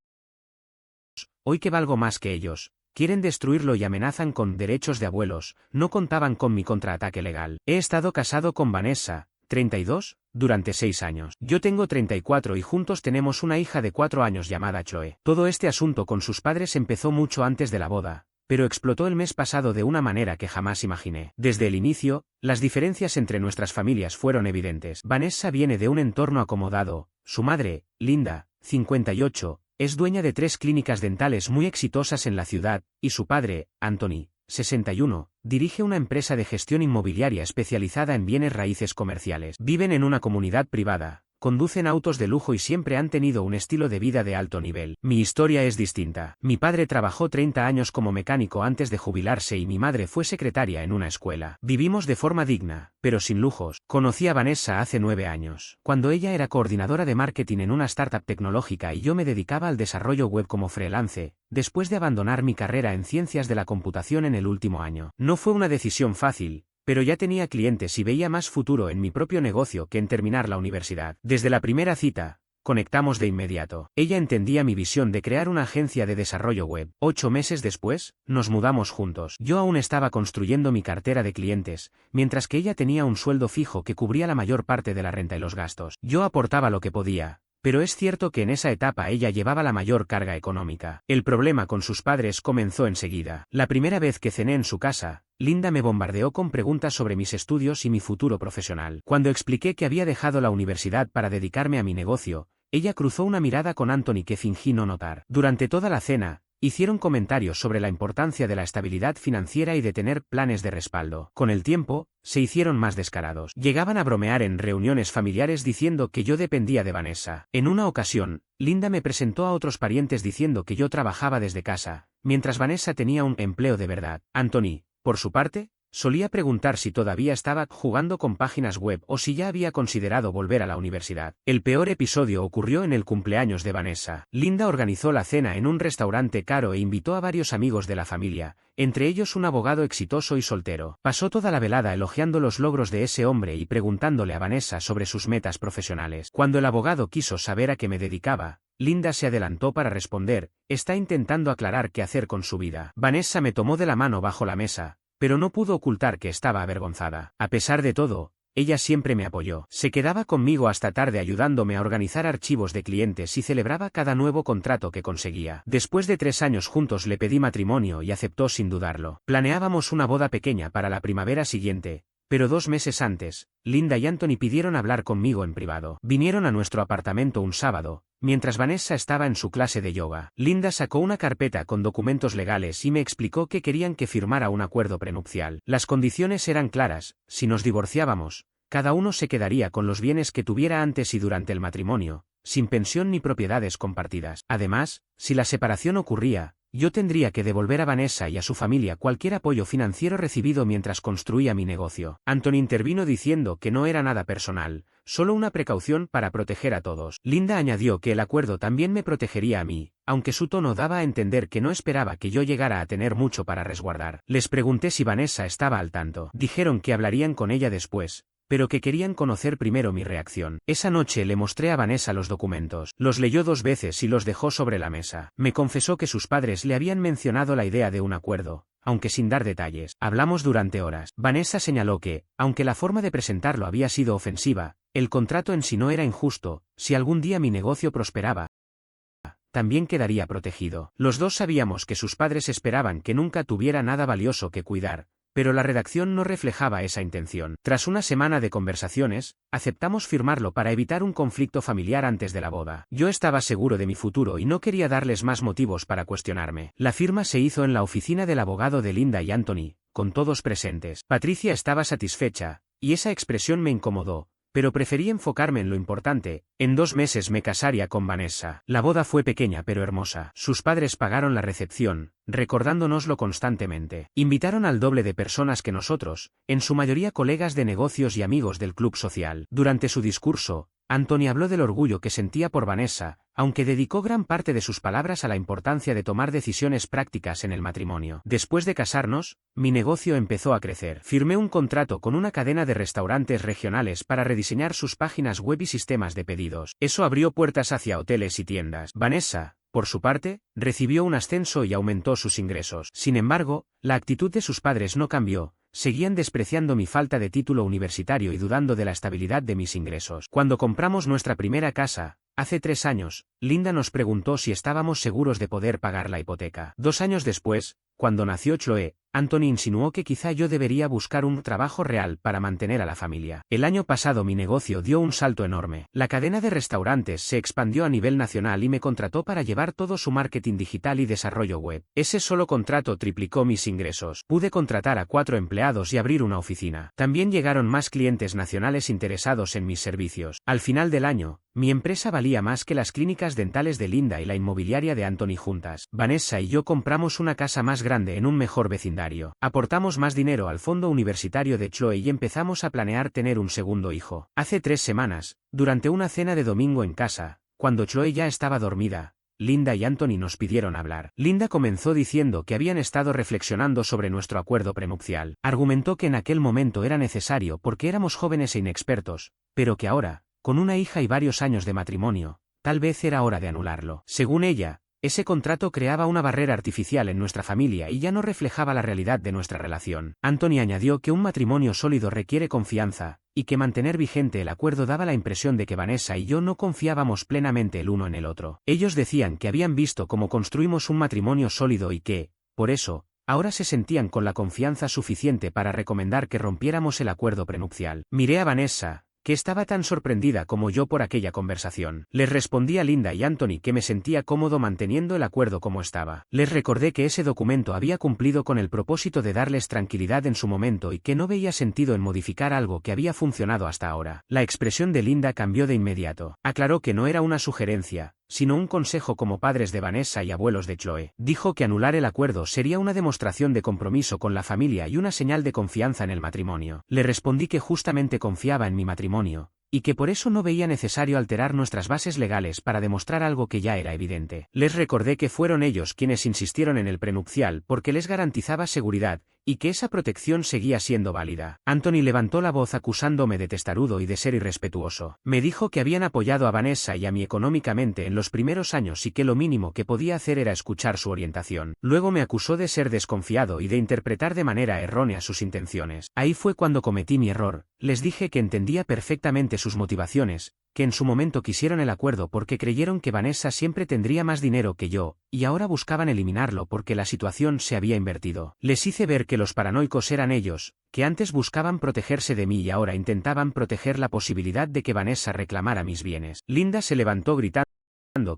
Hoy que valgo más que ellos. Quieren destruirlo y amenazan con derechos de abuelos. No contaban con mi contraataque legal. He estado casado con Vanessa, 32, durante 6 años. Yo tengo 34 y juntos tenemos una hija de 4 años llamada Chloe. Todo este asunto con sus padres empezó mucho antes de la boda, pero explotó el mes pasado de una manera que jamás imaginé. Desde el inicio, las diferencias entre nuestras familias fueron evidentes. Vanessa viene de un entorno acomodado. Su madre, Linda, 58, es dueña de 3 clínicas dentales muy exitosas en la ciudad, y su padre, Anthony, 61, dirige una empresa de gestión inmobiliaria especializada en bienes raíces comerciales. Viven en una comunidad privada, conducen autos de lujo y siempre han tenido un estilo de vida de alto nivel. Mi historia es distinta. Mi padre trabajó 30 años como mecánico antes de jubilarse y mi madre fue secretaria en una escuela. Vivimos de forma digna, pero sin lujos. Conocí a Vanessa hace 9 años, cuando ella era coordinadora de marketing en una startup tecnológica y yo me dedicaba al desarrollo web como freelance, después de abandonar mi carrera en ciencias de la computación en el último año. No fue una decisión fácil, pero ya tenía clientes y veía más futuro en mi propio negocio que en terminar la universidad. Desde la primera cita, Conectamos de inmediato. Ella entendía mi visión de crear una agencia de desarrollo web. 8 meses después, nos mudamos juntos. Yo aún estaba construyendo mi cartera de clientes, mientras que ella tenía un sueldo fijo que cubría la mayor parte de la renta y los gastos. Yo aportaba lo que podía, pero es cierto que en esa etapa ella llevaba la mayor carga económica. El problema con sus padres comenzó enseguida. La primera vez que cené en su casa, Linda me bombardeó con preguntas sobre mis estudios y mi futuro profesional. Cuando expliqué que había dejado la universidad para dedicarme a mi negocio, ella cruzó una mirada con Anthony que fingí no notar. Durante toda la cena, hicieron comentarios sobre la importancia de la estabilidad financiera y de tener planes de respaldo. Con el tiempo, se hicieron más descarados. Llegaban a bromear en reuniones familiares diciendo que yo dependía de Vanessa. En una ocasión, Linda me presentó a otros parientes diciendo que yo trabajaba desde casa, mientras Vanessa tenía un empleo de verdad. Anthony, por su parte, solía preguntar si todavía estaba jugando con páginas web o si ya había considerado volver a la universidad. El peor episodio ocurrió en el cumpleaños de Vanessa. Linda organizó la cena en un restaurante caro e invitó a varios amigos de la familia, entre ellos un abogado exitoso y soltero. Pasó toda la velada elogiando los logros de ese hombre y preguntándole a Vanessa sobre sus metas profesionales. Cuando el abogado quiso saber a qué me dedicaba, Linda se adelantó para responder: está intentando aclarar qué hacer con su vida. Vanessa me tomó de la mano bajo la mesa, pero no pudo ocultar que estaba avergonzada. A pesar de todo, ella siempre me apoyó. Se quedaba conmigo hasta tarde ayudándome a organizar archivos de clientes y celebraba cada nuevo contrato que conseguía. Después de 3 años juntos le pedí matrimonio y aceptó sin dudarlo. Planeábamos una boda pequeña para la primavera siguiente, pero 2 meses antes, Linda y Anthony pidieron hablar conmigo en privado. Vinieron a nuestro apartamento un sábado, mientras Vanessa estaba en su clase de yoga. Linda sacó una carpeta con documentos legales y me explicó que querían que firmara un acuerdo prenupcial. Las condiciones eran claras: si nos divorciábamos, cada uno se quedaría con los bienes que tuviera antes y durante el matrimonio, sin pensión ni propiedades compartidas. Además, si la separación ocurría, yo tendría que devolver a Vanessa y a su familia cualquier apoyo financiero recibido mientras construía mi negocio. Anthony intervino diciendo que no era nada personal, solo una precaución para proteger a todos. Linda añadió que el acuerdo también me protegería a mí, aunque su tono daba a entender que no esperaba que yo llegara a tener mucho para resguardar. Les pregunté si Vanessa estaba al tanto. Dijeron que hablarían con ella después, pero que querían conocer primero mi reacción. Esa noche le mostré a Vanessa los documentos. Los leyó 2 veces y los dejó sobre la mesa. Me confesó que sus padres le habían mencionado la idea de un acuerdo, aunque sin dar detalles. Hablamos durante horas. Vanessa señaló que, aunque la forma de presentarlo había sido ofensiva, el contrato en sí no era injusto. Si algún día mi negocio prosperaba, también quedaría protegido. Los dos sabíamos que sus padres esperaban que nunca tuviera nada valioso que cuidar, pero la redacción no reflejaba esa intención. Tras una semana de conversaciones, aceptamos firmarlo para evitar un conflicto familiar antes de la boda. Yo estaba seguro de mi futuro y no quería darles más motivos para cuestionarme. La firma se hizo en la oficina del abogado de Linda y Anthony, con todos presentes. Patricia estaba satisfecha, y esa expresión me incomodó, pero preferí enfocarme en lo importante. En 2 meses me casaría con Vanessa. La boda fue pequeña pero hermosa. Sus padres pagaron la recepción, recordándonoslo constantemente. Invitaron al doble de personas que nosotros, en su mayoría colegas de negocios y amigos del club social. Durante su discurso, Anthony habló del orgullo que sentía por Vanessa, aunque dedicó gran parte de sus palabras a la importancia de tomar decisiones prácticas en el matrimonio. Después de casarnos, mi negocio empezó a crecer. Firmé un contrato con una cadena de restaurantes regionales para rediseñar sus páginas web y sistemas de pedidos. Eso abrió puertas hacia hoteles y tiendas. Vanessa, por su parte, recibió un ascenso y aumentó sus ingresos. Sin embargo, la actitud de sus padres no cambió. Seguían despreciando mi falta de título universitario y dudando de la estabilidad de mis ingresos. Cuando compramos nuestra primera casa, hace 3 años, Linda nos preguntó si estábamos seguros de poder pagar la hipoteca. 2 años después, cuando nació Chloe, Anthony insinuó que quizá yo debería buscar un trabajo real para mantener a la familia. El año pasado mi negocio dio un salto enorme. La cadena de restaurantes se expandió a nivel nacional y me contrató para llevar todo su marketing digital y desarrollo web. Ese solo contrato triplicó mis ingresos. Pude contratar a 4 empleados y abrir una oficina. También llegaron más clientes nacionales interesados en mis servicios. Al final del año, mi empresa valía más que las clínicas dentales de Linda y la inmobiliaria de Anthony juntas. Vanessa y yo compramos una casa más grande en un mejor vecindario. Aportamos más dinero al fondo universitario de Chloe y empezamos a planear tener un segundo hijo. Hace 3 semanas, durante una cena de domingo en casa, cuando Chloe ya estaba dormida, Linda y Anthony nos pidieron hablar. Linda comenzó diciendo que habían estado reflexionando sobre nuestro acuerdo prenupcial. Argumentó que en aquel momento era necesario porque éramos jóvenes e inexpertos, pero que ahora, con una hija y varios años de matrimonio, tal vez era hora de anularlo. Según ella, ese contrato creaba una barrera artificial en nuestra familia y ya no reflejaba la realidad de nuestra relación. Anthony añadió que un matrimonio sólido requiere confianza, y que mantener vigente el acuerdo daba la impresión de que Vanessa y yo no confiábamos plenamente el uno en el otro. Ellos decían que habían visto cómo construimos un matrimonio sólido y que, por eso, ahora se sentían con la confianza suficiente para recomendar que rompiéramos el acuerdo prenupcial. Miré a Vanessa, que estaba tan sorprendida como yo por aquella conversación. Les respondí a Linda y Anthony que me sentía cómodo manteniendo el acuerdo como estaba. Les recordé que ese documento había cumplido con el propósito de darles tranquilidad en su momento y que no veía sentido en modificar algo que había funcionado hasta ahora. La expresión de Linda cambió de inmediato. Aclaró que no era una sugerencia, sino un consejo como padres de Vanessa y abuelos de Chloe. Dijo que anular el acuerdo sería una demostración de compromiso con la familia y una señal de confianza en el matrimonio. Le respondí que justamente confiaba en mi matrimonio, y que por eso no veía necesario alterar nuestras bases legales para demostrar algo que ya era evidente. Les recordé que fueron ellos quienes insistieron en el prenupcial porque les garantizaba seguridad, y que esa protección seguía siendo válida. Anthony levantó la voz acusándome de testarudo y de ser irrespetuoso. Me dijo que habían apoyado a Vanessa y a mí económicamente en los primeros años y que lo mínimo que podía hacer era escuchar su orientación. Luego me acusó de ser desconfiado y de interpretar de manera errónea sus intenciones. Ahí fue cuando cometí mi error. Les dije que entendía perfectamente sus motivaciones, que en su momento quisieron el acuerdo porque creyeron que Vanessa siempre tendría más dinero que yo, y ahora buscaban eliminarlo porque la situación se había invertido. Les hice ver que los paranoicos eran ellos, que antes buscaban protegerse de mí y ahora intentaban proteger la posibilidad de que Vanessa reclamara mis bienes. Linda se levantó gritando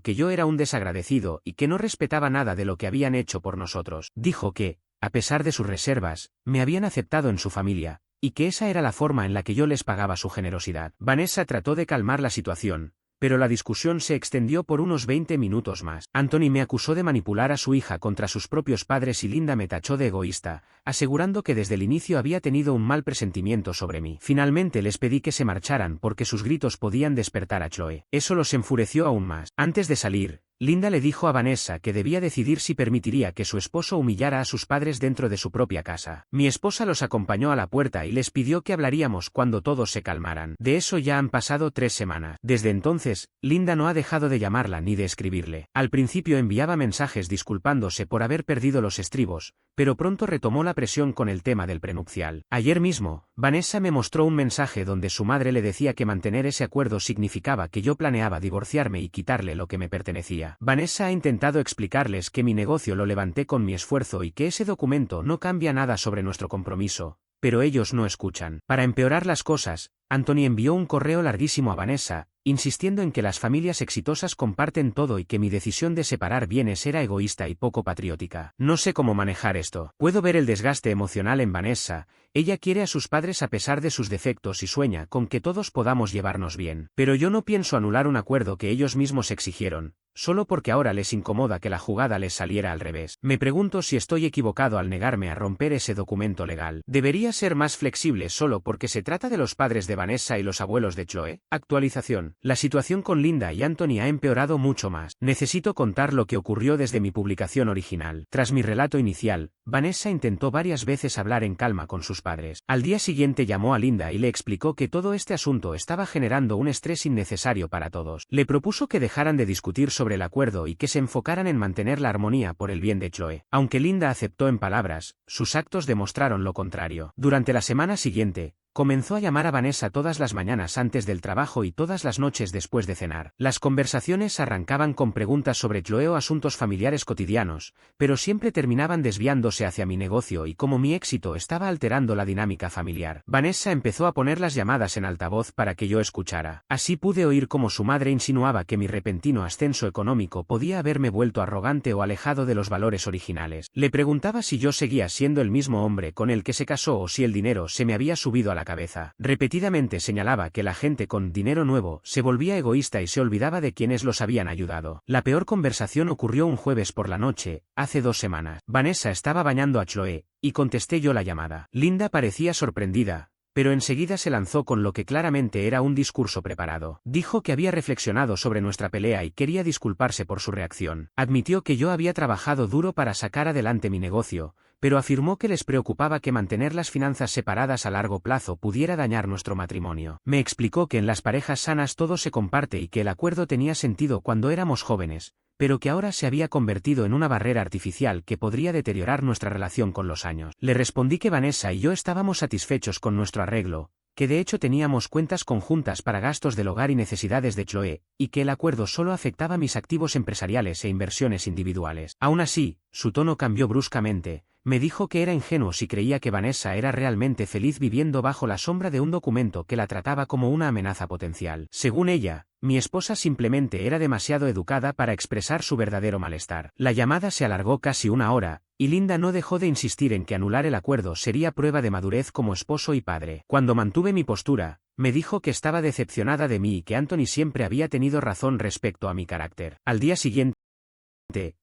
que yo era un desagradecido y que no respetaba nada de lo que habían hecho por nosotros. Dijo que, a pesar de sus reservas, me habían aceptado en su familia, y que esa era la forma en la que yo les pagaba su generosidad. Vanessa trató de calmar la situación, pero la discusión se extendió por unos 20 minutos más. Anthony me acusó de manipular a su hija contra sus propios padres y Linda me tachó de egoísta, asegurando que desde el inicio había tenido un mal presentimiento sobre mí. Finalmente les pedí que se marcharan porque sus gritos podían despertar a Chloe. Eso los enfureció aún más. Antes de salir, Linda le dijo a Vanessa que debía decidir si permitiría que su esposo humillara a sus padres dentro de su propia casa. Mi esposa los acompañó a la puerta y les pidió que hablaríamos cuando todos se calmaran. De eso ya han pasado 3 semanas. Desde entonces, Linda no ha dejado de llamarla ni de escribirle. Al principio enviaba mensajes disculpándose por haber perdido los estribos, pero pronto retomó la presión con el tema del prenupcial. Ayer mismo, Vanessa me mostró un mensaje donde su madre le decía que mantener ese acuerdo significaba que yo planeaba divorciarme y quitarle lo que me pertenecía. Vanessa ha intentado explicarles que mi negocio lo levanté con mi esfuerzo y que ese documento no cambia nada sobre nuestro compromiso, pero ellos no escuchan. Para empeorar las cosas, Anthony envió un correo larguísimo a Vanessa, insistiendo en que las familias exitosas comparten todo y que mi decisión de separar bienes era egoísta y poco patriótica. No sé cómo manejar esto. Puedo ver el desgaste emocional en Vanessa. Ella quiere a sus padres a pesar de sus defectos y sueña con que todos podamos llevarnos bien. Pero yo no pienso anular un acuerdo que ellos mismos exigieron, solo porque ahora les incomoda que la jugada les saliera al revés. Me pregunto si estoy equivocado al negarme a romper ese documento legal. ¿Debería ser más flexible solo porque se trata de los padres de Vanessa y los abuelos de Chloe? Actualización. La situación con Linda y Anthony ha empeorado mucho más. Necesito contar lo que ocurrió desde mi publicación original. Tras mi relato inicial, Vanessa intentó varias veces hablar en calma con sus padres. Al día siguiente llamó a Linda y le explicó que todo este asunto estaba generando un estrés innecesario para todos. Le propuso que dejaran de discutir sobre el acuerdo y que se enfocaran en mantener la armonía por el bien de Chloe. Aunque Linda aceptó en palabras, sus actos demostraron lo contrario. Durante la semana siguiente, comenzó a llamar a Vanessa todas las mañanas antes del trabajo y todas las noches después de cenar. Las conversaciones arrancaban con preguntas sobre Chloe o asuntos familiares cotidianos, pero siempre terminaban desviándose hacia mi negocio y cómo mi éxito estaba alterando la dinámica familiar. Vanessa empezó a poner las llamadas en altavoz para que yo escuchara. Así pude oír cómo su madre insinuaba que mi repentino ascenso económico podía haberme vuelto arrogante o alejado de los valores originales. Le preguntaba si yo seguía siendo el mismo hombre con el que se casó o si el dinero se me había subido a la cabeza. Repetidamente señalaba que la gente con dinero nuevo se volvía egoísta y se olvidaba de quienes los habían ayudado. La peor conversación ocurrió un jueves por la noche, hace 2 semanas. Vanessa estaba bañando a Chloe, y contesté yo la llamada. Linda parecía sorprendida, pero enseguida se lanzó con lo que claramente era un discurso preparado. Dijo que había reflexionado sobre nuestra pelea y quería disculparse por su reacción. Admitió que yo había trabajado duro para sacar adelante mi negocio, pero afirmó que les preocupaba que mantener las finanzas separadas a largo plazo pudiera dañar nuestro matrimonio. Me explicó que en las parejas sanas todo se comparte y que el acuerdo tenía sentido cuando éramos jóvenes, pero que ahora se había convertido en una barrera artificial que podría deteriorar nuestra relación con los años. Le respondí que Vanessa y yo estábamos satisfechos con nuestro arreglo, que de hecho teníamos cuentas conjuntas para gastos del hogar y necesidades de Chloe, y que el acuerdo solo afectaba mis activos empresariales e inversiones individuales. Aún así, su tono cambió bruscamente. Me dijo que era ingenuo si creía que Vanessa era realmente feliz viviendo bajo la sombra de un documento que la trataba como una amenaza potencial. Según ella, mi esposa simplemente era demasiado educada para expresar su verdadero malestar. La llamada se alargó casi una hora, y Linda no dejó de insistir en que anular el acuerdo sería prueba de madurez como esposo y padre. Cuando mantuve mi postura, me dijo que estaba decepcionada de mí y que Anthony siempre había tenido razón respecto a mi carácter. Al día siguiente,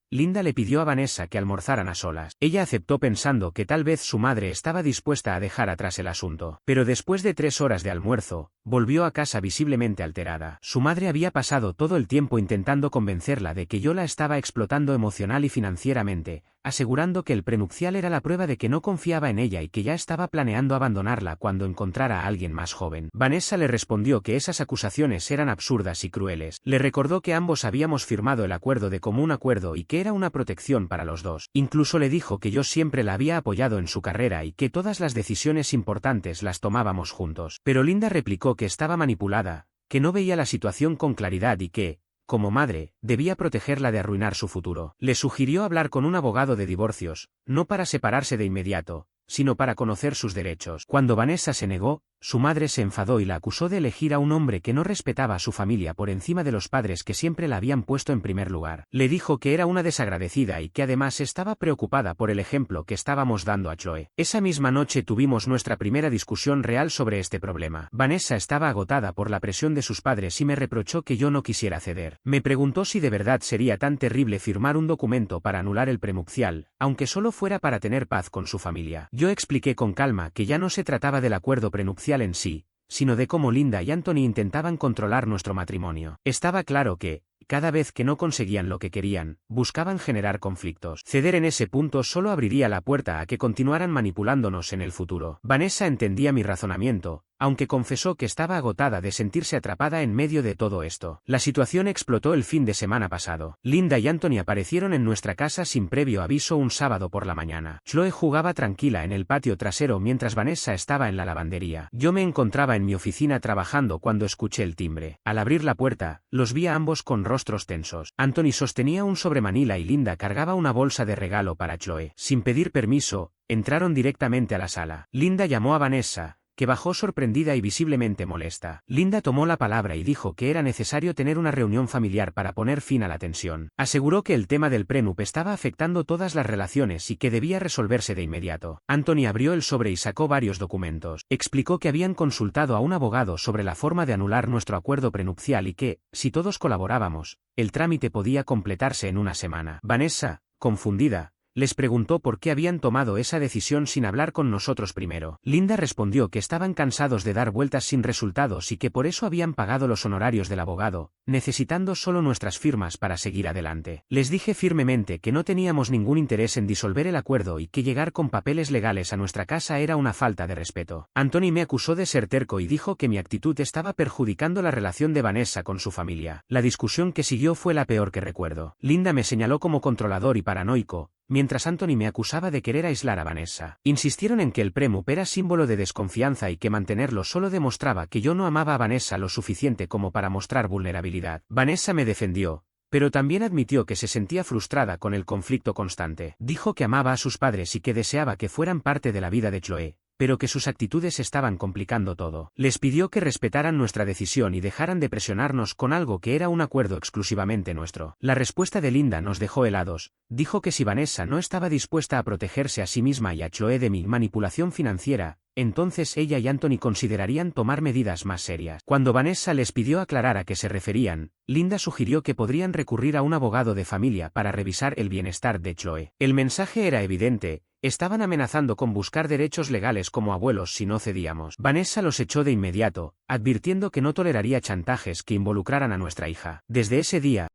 Linda le pidió a Vanessa que almorzaran a solas. Ella aceptó pensando que tal vez su madre estaba dispuesta a dejar atrás el asunto. Pero después de 3 horas de almuerzo, volvió a casa visiblemente alterada. Su madre había pasado todo el tiempo intentando convencerla de que yo la estaba explotando emocional y financieramente, asegurando que el prenupcial era la prueba de que no confiaba en ella y que ya estaba planeando abandonarla cuando encontrara a alguien más joven. Vanessa le respondió que esas acusaciones eran absurdas y crueles. Le recordó que ambos habíamos firmado el acuerdo de común acuerdo y que era una protección para los dos. Incluso le dijo que yo siempre la había apoyado en su carrera y que todas las decisiones importantes las tomábamos juntos. Pero Linda replicó que estaba manipulada, que no veía la situación con claridad y que, como madre, debía protegerla de arruinar su futuro. Le sugirió hablar con un abogado de divorcios, no para separarse de inmediato, sino para conocer sus derechos. Cuando Vanessa se negó, su madre se enfadó y la acusó de elegir a un hombre que no respetaba a su familia por encima de los padres que siempre la habían puesto en primer lugar. Le dijo que era una desagradecida y que además estaba preocupada por el ejemplo que estábamos dando a Chloe. Esa misma noche tuvimos nuestra primera discusión real sobre este problema. Vanessa estaba agotada por la presión de sus padres y me reprochó que yo no quisiera ceder. Me preguntó si de verdad sería tan terrible firmar un documento para anular el prenupcial, aunque solo fuera para tener paz con su familia. Yo expliqué con calma que ya no se trataba del acuerdo prenupcial en sí, sino de cómo Linda y Anthony intentaban controlar nuestro matrimonio. Estaba claro que, cada vez que no conseguían lo que querían, buscaban generar conflictos. Ceder en ese punto solo abriría la puerta a que continuaran manipulándonos en el futuro. Vanessa entendía mi razonamiento, aunque confesó que estaba agotada de sentirse atrapada en medio de todo esto. La situación explotó el fin de semana pasado. Linda y Anthony aparecieron en nuestra casa sin previo aviso un sábado por la mañana. Chloe jugaba tranquila en el patio trasero mientras Vanessa estaba en la lavandería. Yo me encontraba en mi oficina trabajando cuando escuché el timbre. Al abrir la puerta, los vi a ambos con rostros tensos. Anthony sostenía un sobremanila y Linda cargaba una bolsa de regalo para Chloe. Sin pedir permiso, entraron directamente a la sala. Linda llamó a Vanessa, que bajó sorprendida y visiblemente molesta. Linda tomó la palabra y dijo que era necesario tener una reunión familiar para poner fin a la tensión. Aseguró que el tema del prenup estaba afectando todas las relaciones y que debía resolverse de inmediato. Anthony abrió el sobre y sacó varios documentos. Explicó que habían consultado a un abogado sobre la forma de anular nuestro acuerdo prenupcial y que, si todos colaborábamos, el trámite podía completarse en una semana. Vanessa, confundida, les preguntó por qué habían tomado esa decisión sin hablar con nosotros primero. Linda respondió que estaban cansados de dar vueltas sin resultados y que por eso habían pagado los honorarios del abogado, necesitando solo nuestras firmas para seguir adelante. Les dije firmemente que no teníamos ningún interés en disolver el acuerdo y que llegar con papeles legales a nuestra casa era una falta de respeto. Anthony me acusó de ser terco y dijo que mi actitud estaba perjudicando la relación de Vanessa con su familia. La discusión que siguió fue la peor que recuerdo. Linda me señaló como controlador y paranoico, mientras Anthony me acusaba de querer aislar a Vanessa. Insistieron en que el prenup era símbolo de desconfianza y que mantenerlo solo demostraba que yo no amaba a Vanessa lo suficiente como para mostrar vulnerabilidad. Vanessa me defendió, pero también admitió que se sentía frustrada con el conflicto constante. Dijo que amaba a sus padres y que deseaba que fueran parte de la vida de Chloe, pero que sus actitudes estaban complicando todo. Les pidió que respetaran nuestra decisión y dejaran de presionarnos con algo que era un acuerdo exclusivamente nuestro. La respuesta de Linda nos dejó helados. Dijo que si Vanessa no estaba dispuesta a protegerse a sí misma y a Chloe de mi manipulación financiera, entonces ella y Anthony considerarían tomar medidas más serias. Cuando Vanessa les pidió aclarar a qué se referían, Linda sugirió que podrían recurrir a un abogado de familia para revisar el bienestar de Chloe. El mensaje era evidente. Estaban amenazando con buscar derechos legales como abuelos si no cedíamos. Vanessa los echó de inmediato, advirtiendo que no toleraría chantajes que involucraran a nuestra hija. Desde ese día,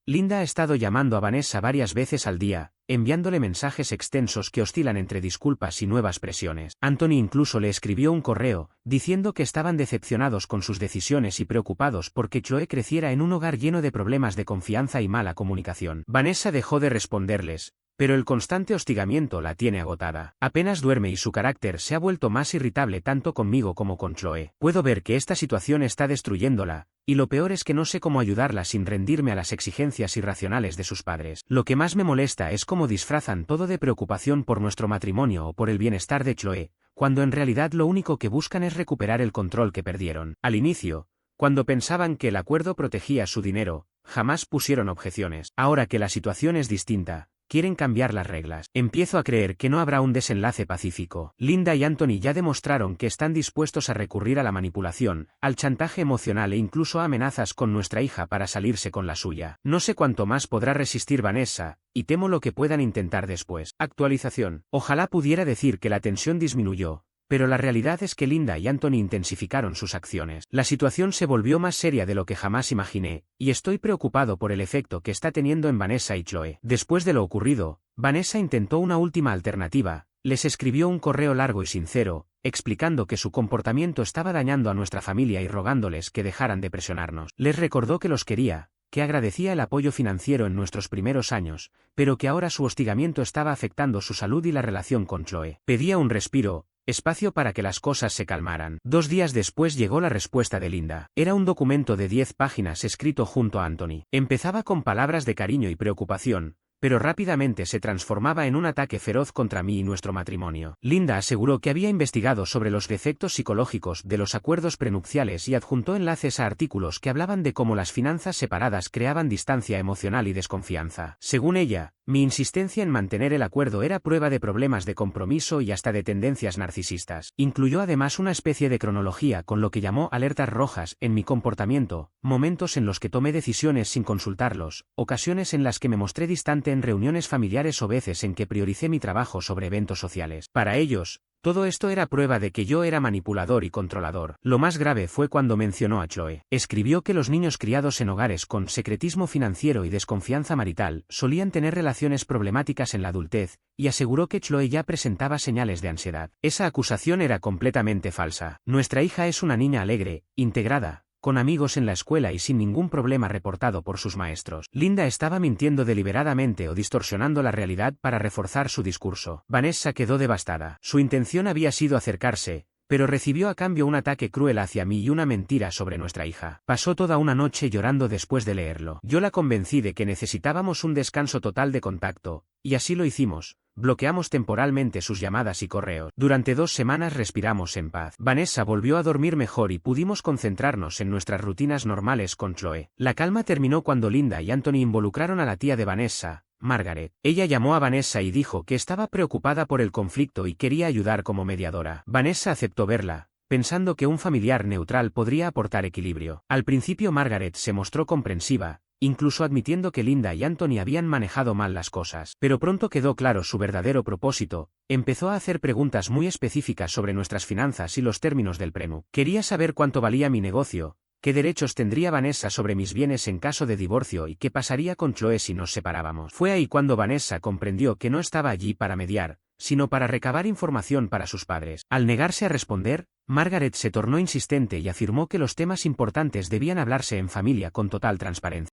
Linda ha estado llamando a Vanessa varias veces al día, enviándole mensajes extensos que oscilan entre disculpas y nuevas presiones. Anthony incluso le escribió un correo, diciendo que estaban decepcionados con sus decisiones y preocupados porque Chloe creciera en un hogar lleno de problemas de confianza y mala comunicación. Vanessa dejó de responderles, pero el constante hostigamiento la tiene agotada. Apenas duerme y su carácter se ha vuelto más irritable tanto conmigo como con Chloe. Puedo ver que esta situación está destruyéndola, y lo peor es que no sé cómo ayudarla sin rendirme a las exigencias irracionales de sus padres. Lo que más me molesta es cómo disfrazan todo de preocupación por nuestro matrimonio o por el bienestar de Chloe, cuando en realidad lo único que buscan es recuperar el control que perdieron. Al inicio, cuando pensaban que el acuerdo protegía su dinero, jamás pusieron objeciones. Ahora que la situación es distinta, quieren cambiar las reglas. Empiezo a creer que no habrá un desenlace pacífico. Linda y Anthony ya demostraron que están dispuestos a recurrir a la manipulación, al chantaje emocional e incluso a amenazas con nuestra hija para salirse con la suya. No sé cuánto más podrá resistir Vanessa, y temo lo que puedan intentar después. Actualización. Ojalá pudiera decir que la tensión disminuyó, pero la realidad es que Linda y Anthony intensificaron sus acciones. La situación se volvió más seria de lo que jamás imaginé, y estoy preocupado por el efecto que está teniendo en Vanessa y Chloe. Después de lo ocurrido, Vanessa intentó una última alternativa, les escribió un correo largo y sincero, explicando que su comportamiento estaba dañando a nuestra familia y rogándoles que dejaran de presionarnos. Les recordó que los quería, que agradecía el apoyo financiero en nuestros primeros años, pero que ahora su hostigamiento estaba afectando su salud y la relación con Chloe. Pedía un respiro, espacio para que las cosas se calmaran. 2 días después llegó la respuesta de Linda. Era un documento de 10 páginas escrito junto a Anthony. Empezaba con palabras de cariño y preocupación, pero rápidamente se transformaba en un ataque feroz contra mí y nuestro matrimonio. Linda aseguró que había investigado sobre los defectos psicológicos de los acuerdos prenupciales y adjuntó enlaces a artículos que hablaban de cómo las finanzas separadas creaban distancia emocional y desconfianza. Según ella, mi insistencia en mantener el acuerdo era prueba de problemas de compromiso y hasta de tendencias narcisistas. Incluyó además una especie de cronología con lo que llamó alertas rojas en mi comportamiento, momentos en los que tomé decisiones sin consultarlos, ocasiones en las que me mostré distante en reuniones familiares o veces en que prioricé mi trabajo sobre eventos sociales. Para ellos, todo esto era prueba de que yo era manipulador y controlador. Lo más grave fue cuando mencionó a Chloe. Escribió que los niños criados en hogares con secretismo financiero y desconfianza marital solían tener relaciones problemáticas en la adultez, y aseguró que Chloe ya presentaba señales de ansiedad. Esa acusación era completamente falsa. Nuestra hija es una niña alegre, integrada, con amigos en la escuela y sin ningún problema reportado por sus maestros. Linda estaba mintiendo deliberadamente o distorsionando la realidad para reforzar su discurso. Vanessa quedó devastada. Su intención había sido acercarse, pero recibió a cambio un ataque cruel hacia mí y una mentira sobre nuestra hija. Pasó toda una noche llorando después de leerlo. Yo la convencí de que necesitábamos un descanso total de contacto, y así lo hicimos. Bloqueamos temporalmente sus llamadas y correos. Durante 2 semanas respiramos en paz. Vanessa volvió a dormir mejor y pudimos concentrarnos en nuestras rutinas normales con Chloe. La calma terminó cuando Linda y Anthony involucraron a la tía de Vanessa, Margaret. Ella llamó a Vanessa y dijo que estaba preocupada por el conflicto y quería ayudar como mediadora. Vanessa aceptó verla, pensando que un familiar neutral podría aportar equilibrio. Al principio Margaret se mostró comprensiva, incluso admitiendo que Linda y Anthony habían manejado mal las cosas. Pero pronto quedó claro su verdadero propósito. Empezó a hacer preguntas muy específicas sobre nuestras finanzas y los términos del prenup. Quería saber cuánto valía mi negocio, qué derechos tendría Vanessa sobre mis bienes en caso de divorcio y qué pasaría con Chloe si nos separábamos. Fue ahí cuando Vanessa comprendió que no estaba allí para mediar, sino para recabar información para sus padres. Al negarse a responder, Margaret se tornó insistente y afirmó que los temas importantes debían hablarse en familia con total transparencia.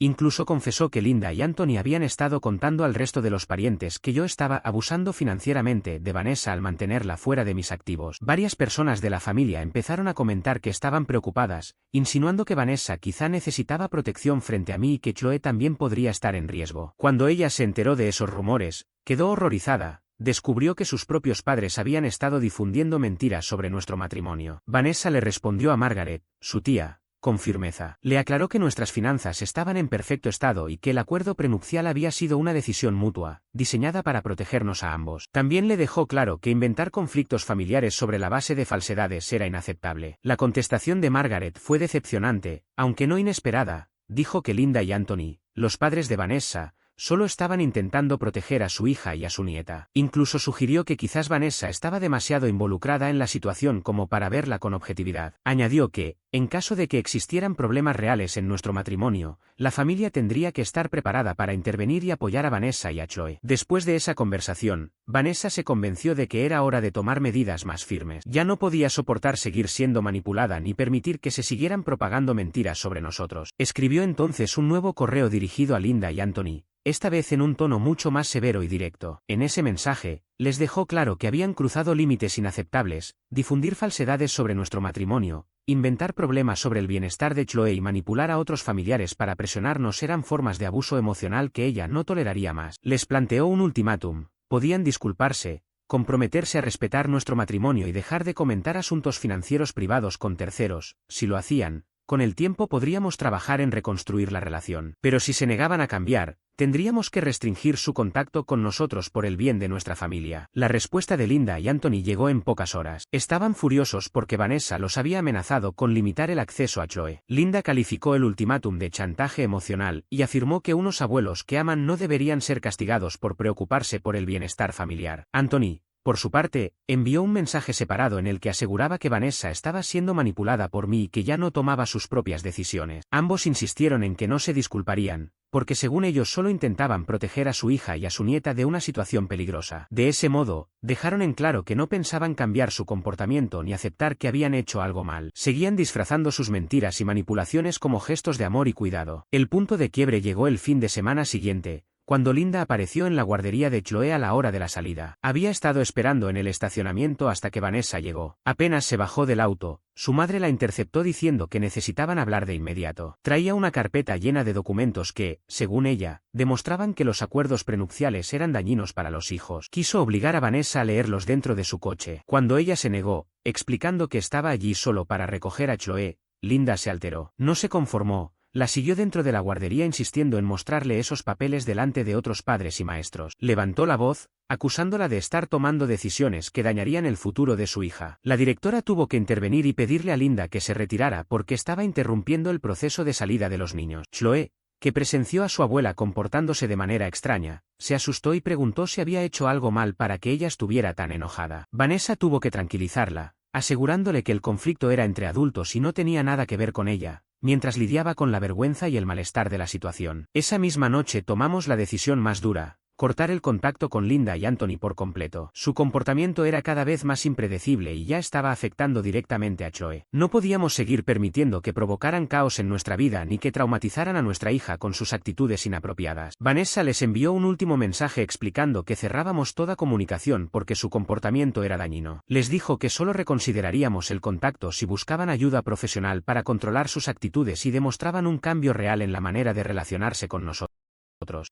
Incluso confesó que Linda y Anthony habían estado contando al resto de los parientes que yo estaba abusando financieramente de Vanessa al mantenerla fuera de mis activos. Varias personas de la familia empezaron a comentar que estaban preocupadas, insinuando que Vanessa quizá necesitaba protección frente a mí y que Chloe también podría estar en riesgo. Cuando ella se enteró de esos rumores, quedó horrorizada. Descubrió que sus propios padres habían estado difundiendo mentiras sobre nuestro matrimonio. Vanessa le respondió a Margaret, su tía, con firmeza. Le aclaró que nuestras finanzas estaban en perfecto estado y que el acuerdo prenupcial había sido una decisión mutua, diseñada para protegernos a ambos. También le dejó claro que inventar conflictos familiares sobre la base de falsedades era inaceptable. La contestación de Margaret fue decepcionante, aunque no inesperada. Dijo que Linda y Anthony, los padres de Vanessa, solo estaban intentando proteger a su hija y a su nieta. Incluso sugirió que quizás Vanessa estaba demasiado involucrada en la situación como para verla con objetividad. Añadió que, en caso de que existieran problemas reales en nuestro matrimonio, la familia tendría que estar preparada para intervenir y apoyar a Vanessa y a Chloe. Después de esa conversación, Vanessa se convenció de que era hora de tomar medidas más firmes. Ya no podía soportar seguir siendo manipulada ni permitir que se siguieran propagando mentiras sobre nosotros. Escribió entonces un nuevo correo dirigido a Linda y Anthony, esta vez en un tono mucho más severo y directo. En ese mensaje, les dejó claro que habían cruzado límites inaceptables, difundir falsedades sobre nuestro matrimonio, inventar problemas sobre el bienestar de Chloe y manipular a otros familiares para presionarnos eran formas de abuso emocional que ella no toleraría más. Les planteó un ultimátum: podían disculparse, comprometerse a respetar nuestro matrimonio y dejar de comentar asuntos financieros privados con terceros. Si lo hacían, con el tiempo podríamos trabajar en reconstruir la relación. Pero si se negaban a cambiar, tendríamos que restringir su contacto con nosotros por el bien de nuestra familia. La respuesta de Linda y Anthony llegó en pocas horas. Estaban furiosos porque Vanessa los había amenazado con limitar el acceso a Chloe. Linda calificó el ultimátum de chantaje emocional y afirmó que unos abuelos que aman no deberían ser castigados por preocuparse por el bienestar familiar. Anthony, por su parte, envió un mensaje separado en el que aseguraba que Vanessa estaba siendo manipulada por mí y que ya no tomaba sus propias decisiones. Ambos insistieron en que no se disculparían, porque según ellos solo intentaban proteger a su hija y a su nieta de una situación peligrosa. De ese modo, dejaron en claro que no pensaban cambiar su comportamiento ni aceptar que habían hecho algo mal. Seguían disfrazando sus mentiras y manipulaciones como gestos de amor y cuidado. El punto de quiebre llegó el fin de semana siguiente, cuando Linda apareció en la guardería de Chloe a la hora de la salida. Había estado esperando en el estacionamiento hasta que Vanessa llegó. Apenas se bajó del auto, su madre la interceptó diciendo que necesitaban hablar de inmediato. Traía una carpeta llena de documentos que, según ella, demostraban que los acuerdos prenupciales eran dañinos para los hijos. Quiso obligar a Vanessa a leerlos dentro de su coche. Cuando ella se negó, explicando que estaba allí solo para recoger a Chloe, Linda se alteró. No se conformó. La siguió dentro de la guardería insistiendo en mostrarle esos papeles delante de otros padres y maestros. Levantó la voz, acusándola de estar tomando decisiones que dañarían el futuro de su hija. La directora tuvo que intervenir y pedirle a Linda que se retirara porque estaba interrumpiendo el proceso de salida de los niños. Chloe, que presenció a su abuela comportándose de manera extraña, se asustó y preguntó si había hecho algo mal para que ella estuviera tan enojada. Vanessa tuvo que tranquilizarla, asegurándole que el conflicto era entre adultos y no tenía nada que ver con ella, mientras lidiaba con la vergüenza y el malestar de la situación. Esa misma noche tomamos la decisión más dura: cortar el contacto con Linda y Anthony por completo. Su comportamiento era cada vez más impredecible y ya estaba afectando directamente a Chloe. No podíamos seguir permitiendo que provocaran caos en nuestra vida ni que traumatizaran a nuestra hija con sus actitudes inapropiadas. Vanessa les envió un último mensaje explicando que cerrábamos toda comunicación porque su comportamiento era dañino. Les dijo que solo reconsideraríamos el contacto si buscaban ayuda profesional para controlar sus actitudes y demostraban un cambio real en la manera de relacionarse con nosotros.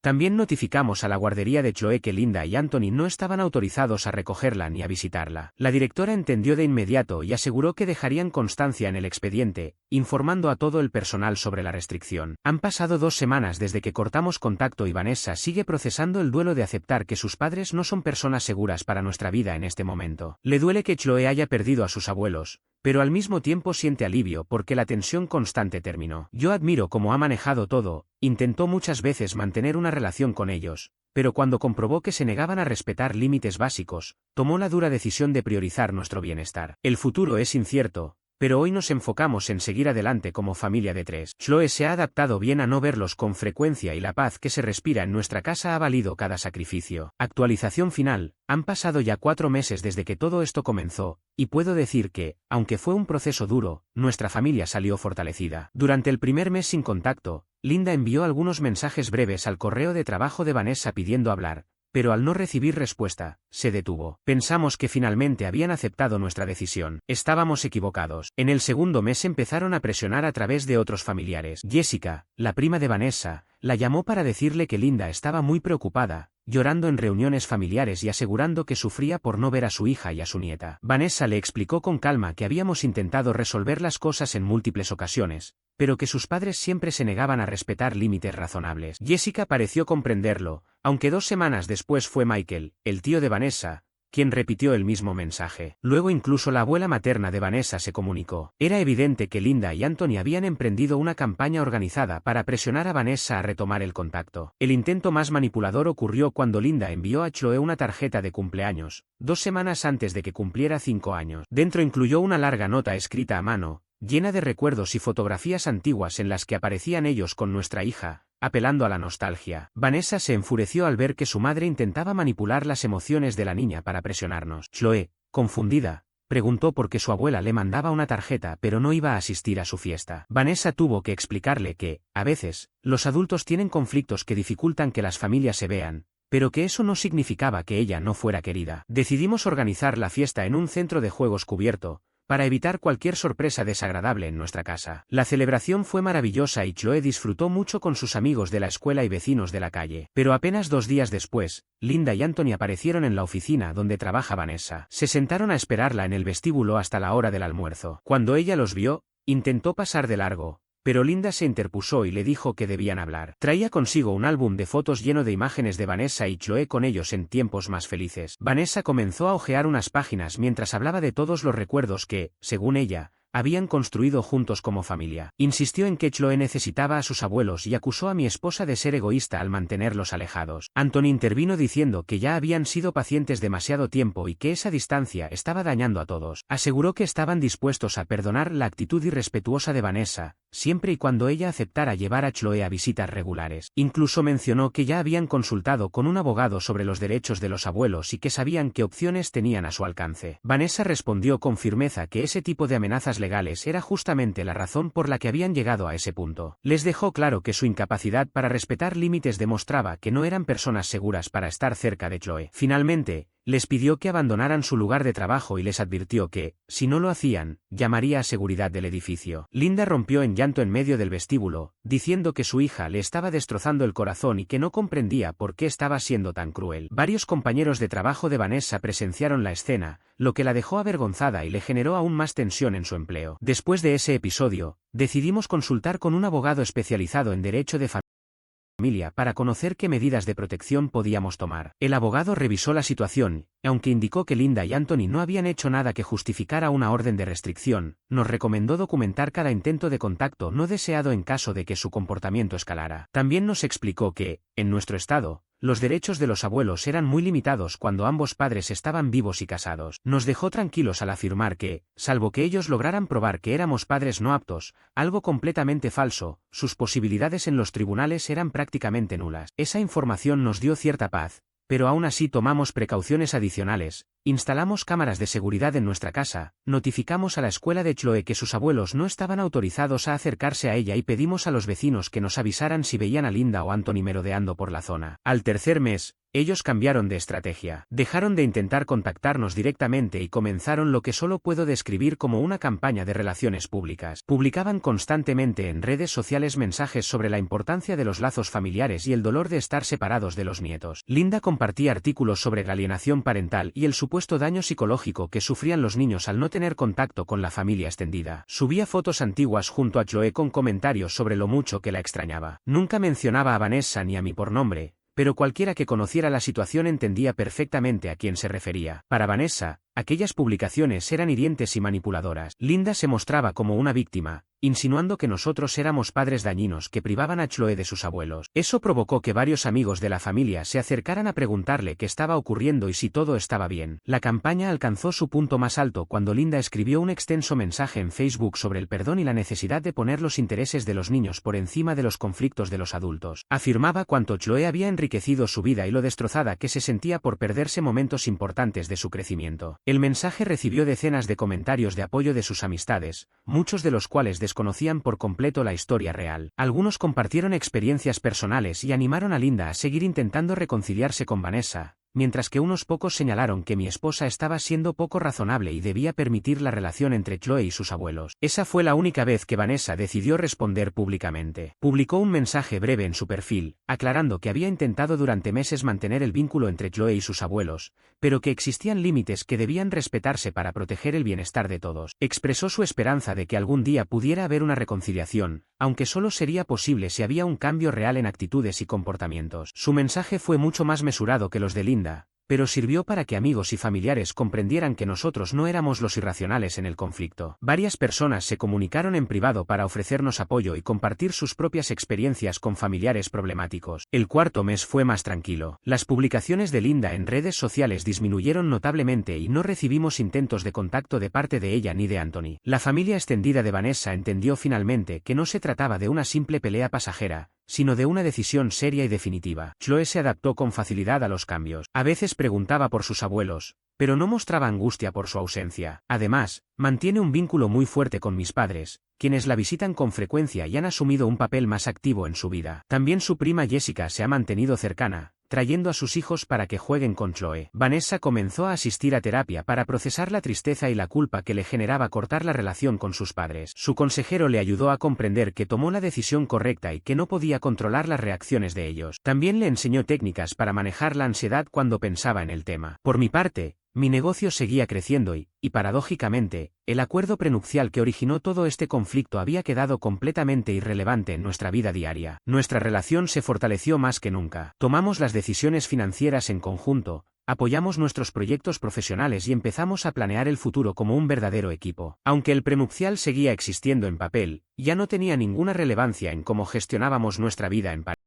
También notificamos a la guardería de Chloe que Linda y Anthony no estaban autorizados a recogerla ni a visitarla. La directora entendió de inmediato y aseguró que dejarían constancia en el expediente, informando a todo el personal sobre la restricción. Han pasado 2 semanas desde que cortamos contacto y Vanessa sigue procesando el duelo de aceptar que sus padres no son personas seguras para nuestra vida en este momento. Le duele que Chloe haya perdido a sus abuelos, pero al mismo tiempo siente alivio porque la tensión constante terminó. Yo admiro cómo ha manejado todo. Intentó muchas veces mantener una relación con ellos, pero cuando comprobó que se negaban a respetar límites básicos, tomó la dura decisión de priorizar nuestro bienestar. El futuro es incierto, pero hoy nos enfocamos en seguir adelante como familia de 3. Chloe se ha adaptado bien a no verlos con frecuencia y la paz que se respira en nuestra casa ha valido cada sacrificio. Actualización final: han pasado ya 4 meses desde que todo esto comenzó, y puedo decir que, aunque fue un proceso duro, nuestra familia salió fortalecida. Durante el primer mes sin contacto, Linda envió algunos mensajes breves al correo de trabajo de Vanessa pidiendo hablar, pero al no recibir respuesta, se detuvo. Pensamos que finalmente habían aceptado nuestra decisión. Estábamos equivocados. En el segundo mes empezaron a presionar a través de otros familiares. Jessica, la prima de Vanessa, la llamó para decirle que Linda estaba muy preocupada, llorando en reuniones familiares y asegurando que sufría por no ver a su hija y a su nieta. Vanessa le explicó con calma que habíamos intentado resolver las cosas en múltiples ocasiones, pero que sus padres siempre se negaban a respetar límites razonables. Jessica pareció comprenderlo, aunque 2 semanas después fue Michael, el tío de Vanessa, quien repitió el mismo mensaje. Luego incluso la abuela materna de Vanessa se comunicó. Era evidente que Linda y Anthony habían emprendido una campaña organizada para presionar a Vanessa a retomar el contacto. El intento más manipulador ocurrió cuando Linda envió a Chloe una tarjeta de cumpleaños, 2 semanas antes de que cumpliera 5 años. Dentro incluyó una larga nota escrita a mano, llena de recuerdos y fotografías antiguas en las que aparecían ellos con nuestra hija, apelando a la nostalgia. Vanessa se enfureció al ver que su madre intentaba manipular las emociones de la niña para presionarnos. Chloe, confundida, preguntó por qué su abuela le mandaba una tarjeta pero no iba a asistir a su fiesta. Vanessa tuvo que explicarle que, a veces, los adultos tienen conflictos que dificultan que las familias se vean, pero que eso no significaba que ella no fuera querida. Decidimos organizar la fiesta en un centro de juegos cubierto, para evitar cualquier sorpresa desagradable en nuestra casa. La celebración fue maravillosa y Chloe disfrutó mucho con sus amigos de la escuela y vecinos de la calle. Pero apenas 2 días después, Linda y Anthony aparecieron en la oficina donde trabaja Vanessa. Se sentaron a esperarla en el vestíbulo hasta la hora del almuerzo. Cuando ella los vio, intentó pasar de largo, pero Linda se interpuso y le dijo que debían hablar. Traía consigo un álbum de fotos lleno de imágenes de Vanessa y Chloe con ellos en tiempos más felices. Vanessa comenzó a hojear unas páginas mientras hablaba de todos los recuerdos que, según ella, habían construido juntos como familia. Insistió en que Chloe necesitaba a sus abuelos y acusó a mi esposa de ser egoísta al mantenerlos alejados. Anthony intervino diciendo que ya habían sido pacientes demasiado tiempo y que esa distancia estaba dañando a todos. Aseguró que estaban dispuestos a perdonar la actitud irrespetuosa de Vanessa, siempre y cuando ella aceptara llevar a Chloe a visitas regulares. Incluso mencionó que ya habían consultado con un abogado sobre los derechos de los abuelos y que sabían qué opciones tenían a su alcance. Vanessa respondió con firmeza que ese tipo de amenazas legales era justamente la razón por la que habían llegado a ese punto. Les dejó claro que su incapacidad para respetar límites demostraba que no eran personas seguras para estar cerca de Chloe. Finalmente, les pidió que abandonaran su lugar de trabajo y les advirtió que, si no lo hacían, llamaría a seguridad del edificio. Linda rompió en llanto en medio del vestíbulo, diciendo que su hija le estaba destrozando el corazón y que no comprendía por qué estaba siendo tan cruel. Varios compañeros de trabajo de Vanessa presenciaron la escena, lo que la dejó avergonzada y le generó aún más tensión en su empleo. Después de ese episodio, decidimos consultar con un abogado especializado en derecho de familia para conocer qué medidas de protección podíamos tomar. El abogado revisó la situación, y aunque indicó que Linda y Anthony no habían hecho nada que justificara una orden de restricción, nos recomendó documentar cada intento de contacto no deseado en caso de que su comportamiento escalara. También nos explicó que, en nuestro estado, los derechos de los abuelos eran muy limitados cuando ambos padres estaban vivos y casados. Nos dejó tranquilos al afirmar que, salvo que ellos lograran probar que éramos padres no aptos, algo completamente falso, sus posibilidades en los tribunales eran prácticamente nulas. Esa información nos dio cierta paz, pero aún así tomamos precauciones adicionales. Instalamos cámaras de seguridad en nuestra casa, notificamos a la escuela de Chloe que sus abuelos no estaban autorizados a acercarse a ella y pedimos a los vecinos que nos avisaran si veían a Linda o Anthony merodeando por la zona. Al tercer mes, ellos cambiaron de estrategia. Dejaron de intentar contactarnos directamente y comenzaron lo que solo puedo describir como una campaña de relaciones públicas. Publicaban constantemente en redes sociales mensajes sobre la importancia de los lazos familiares y el dolor de estar separados de los nietos. Linda compartía artículos sobre la alienación parental y el supuesto daño psicológico que sufrían los niños al no tener contacto con la familia extendida. Subía fotos antiguas junto a Chloe con comentarios sobre lo mucho que la extrañaba. Nunca mencionaba a Vanessa ni a mí por nombre, pero cualquiera que conociera la situación entendía perfectamente a quién se refería. Para Vanessa, aquellas publicaciones eran hirientes y manipuladoras. Linda se mostraba como una víctima, insinuando que nosotros éramos padres dañinos que privaban a Chloe de sus abuelos. Eso provocó que varios amigos de la familia se acercaran a preguntarle qué estaba ocurriendo y si todo estaba bien. La campaña alcanzó su punto más alto cuando Linda escribió un extenso mensaje en Facebook sobre el perdón y la necesidad de poner los intereses de los niños por encima de los conflictos de los adultos. Afirmaba cuánto Chloe había enriquecido su vida y lo destrozada que se sentía por perderse momentos importantes de su crecimiento. El mensaje recibió decenas de comentarios de apoyo de sus amistades, muchos de los cuales desconocían por completo la historia real. Algunos compartieron experiencias personales y animaron a Linda a seguir intentando reconciliarse con Vanessa, mientras que unos pocos señalaron que mi esposa estaba siendo poco razonable y debía permitir la relación entre Chloe y sus abuelos. Esa fue la única vez que Vanessa decidió responder públicamente. Publicó un mensaje breve en su perfil, aclarando que había intentado durante meses mantener el vínculo entre Chloe y sus abuelos, pero que existían límites que debían respetarse para proteger el bienestar de todos. Expresó su esperanza de que algún día pudiera haber una reconciliación, aunque solo sería posible si había un cambio real en actitudes y comportamientos. Su mensaje fue mucho más mesurado que los de Linda, pero sirvió para que amigos y familiares comprendieran que nosotros no éramos los irracionales en el conflicto. Varias personas se comunicaron en privado para ofrecernos apoyo y compartir sus propias experiencias con familiares problemáticos. El cuarto mes fue más tranquilo. Las publicaciones de Linda en redes sociales disminuyeron notablemente y no recibimos intentos de contacto de parte de ella ni de Anthony. La familia extendida de Vanessa entendió finalmente que no se trataba de una simple pelea pasajera, sino de una decisión seria y definitiva. Chloe se adaptó con facilidad a los cambios. A veces preguntaba por sus abuelos, pero no mostraba angustia por su ausencia. Además, mantiene un vínculo muy fuerte con mis padres, quienes la visitan con frecuencia y han asumido un papel más activo en su vida. También su prima Jessica se ha mantenido cercana, trayendo a sus hijos para que jueguen con Chloe. Vanessa comenzó a asistir a terapia para procesar la tristeza y la culpa que le generaba cortar la relación con sus padres. Su consejero le ayudó a comprender que tomó la decisión correcta y que no podía controlar las reacciones de ellos. También le enseñó técnicas para manejar la ansiedad cuando pensaba en el tema. Por mi parte, mi negocio seguía creciendo y paradójicamente, el acuerdo prenupcial que originó todo este conflicto había quedado completamente irrelevante en nuestra vida diaria. Nuestra relación se fortaleció más que nunca. Tomamos las decisiones financieras en conjunto, apoyamos nuestros proyectos profesionales y empezamos a planear el futuro como un verdadero equipo. Aunque el prenupcial seguía existiendo en papel, ya no tenía ninguna relevancia en cómo gestionábamos nuestra vida en pareja.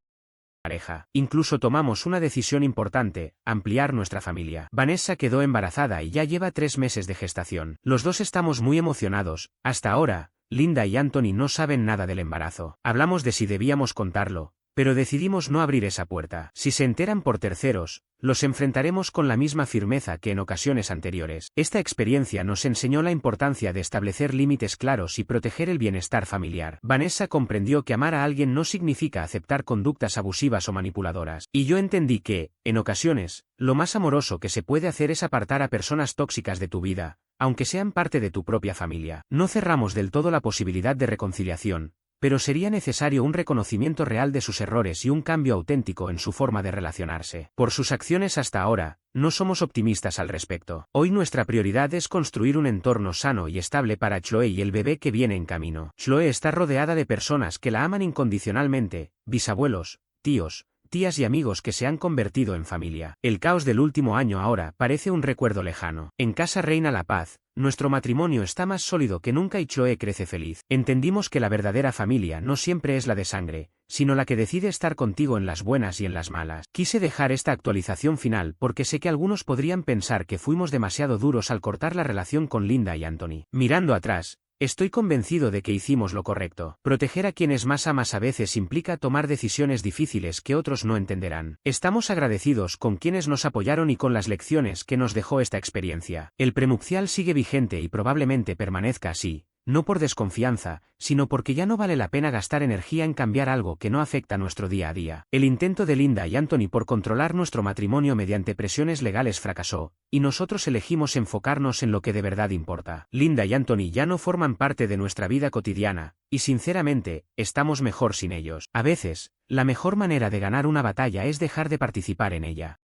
Incluso tomamos una decisión importante: ampliar nuestra familia. Vanessa quedó embarazada y ya lleva 3 meses de gestación. Los dos estamos muy emocionados. Hasta ahora, Linda y Anthony no saben nada del embarazo. Hablamos de si debíamos contarlo, pero decidimos no abrir esa puerta. Si se enteran por terceros, los enfrentaremos con la misma firmeza que en ocasiones anteriores. Esta experiencia nos enseñó la importancia de establecer límites claros y proteger el bienestar familiar. Vanessa comprendió que amar a alguien no significa aceptar conductas abusivas o manipuladoras. Y yo entendí que, en ocasiones, lo más amoroso que se puede hacer es apartar a personas tóxicas de tu vida, aunque sean parte de tu propia familia. No cerramos del todo la posibilidad de reconciliación, pero sería necesario un reconocimiento real de sus errores y un cambio auténtico en su forma de relacionarse. Por sus acciones hasta ahora, no somos optimistas al respecto. Hoy nuestra prioridad es construir un entorno sano y estable para Chloe y el bebé que viene en camino. Chloe está rodeada de personas que la aman incondicionalmente: bisabuelos, tíos, tías y amigos que se han convertido en familia. El caos del último año ahora parece un recuerdo lejano. En casa reina la paz. Nuestro matrimonio está más sólido que nunca y Chloe crece feliz. Entendimos que la verdadera familia no siempre es la de sangre, sino la que decide estar contigo en las buenas y en las malas. Quise dejar esta actualización final porque sé que algunos podrían pensar que fuimos demasiado duros al cortar la relación con Linda y Anthony. Mirando atrás, estoy convencido de que hicimos lo correcto. Proteger a quienes más amas a veces implica tomar decisiones difíciles que otros no entenderán. Estamos agradecidos con quienes nos apoyaron y con las lecciones que nos dejó esta experiencia. El prenupcial sigue vigente y probablemente permanezca así, no por desconfianza, sino porque ya no vale la pena gastar energía en cambiar algo que no afecta nuestro día a día. El intento de Linda y Anthony por controlar nuestro matrimonio mediante presiones legales fracasó, y nosotros elegimos enfocarnos en lo que de verdad importa. Linda y Anthony ya no forman parte de nuestra vida cotidiana, y sinceramente, estamos mejor sin ellos. A veces, la mejor manera de ganar una batalla es dejar de participar en ella.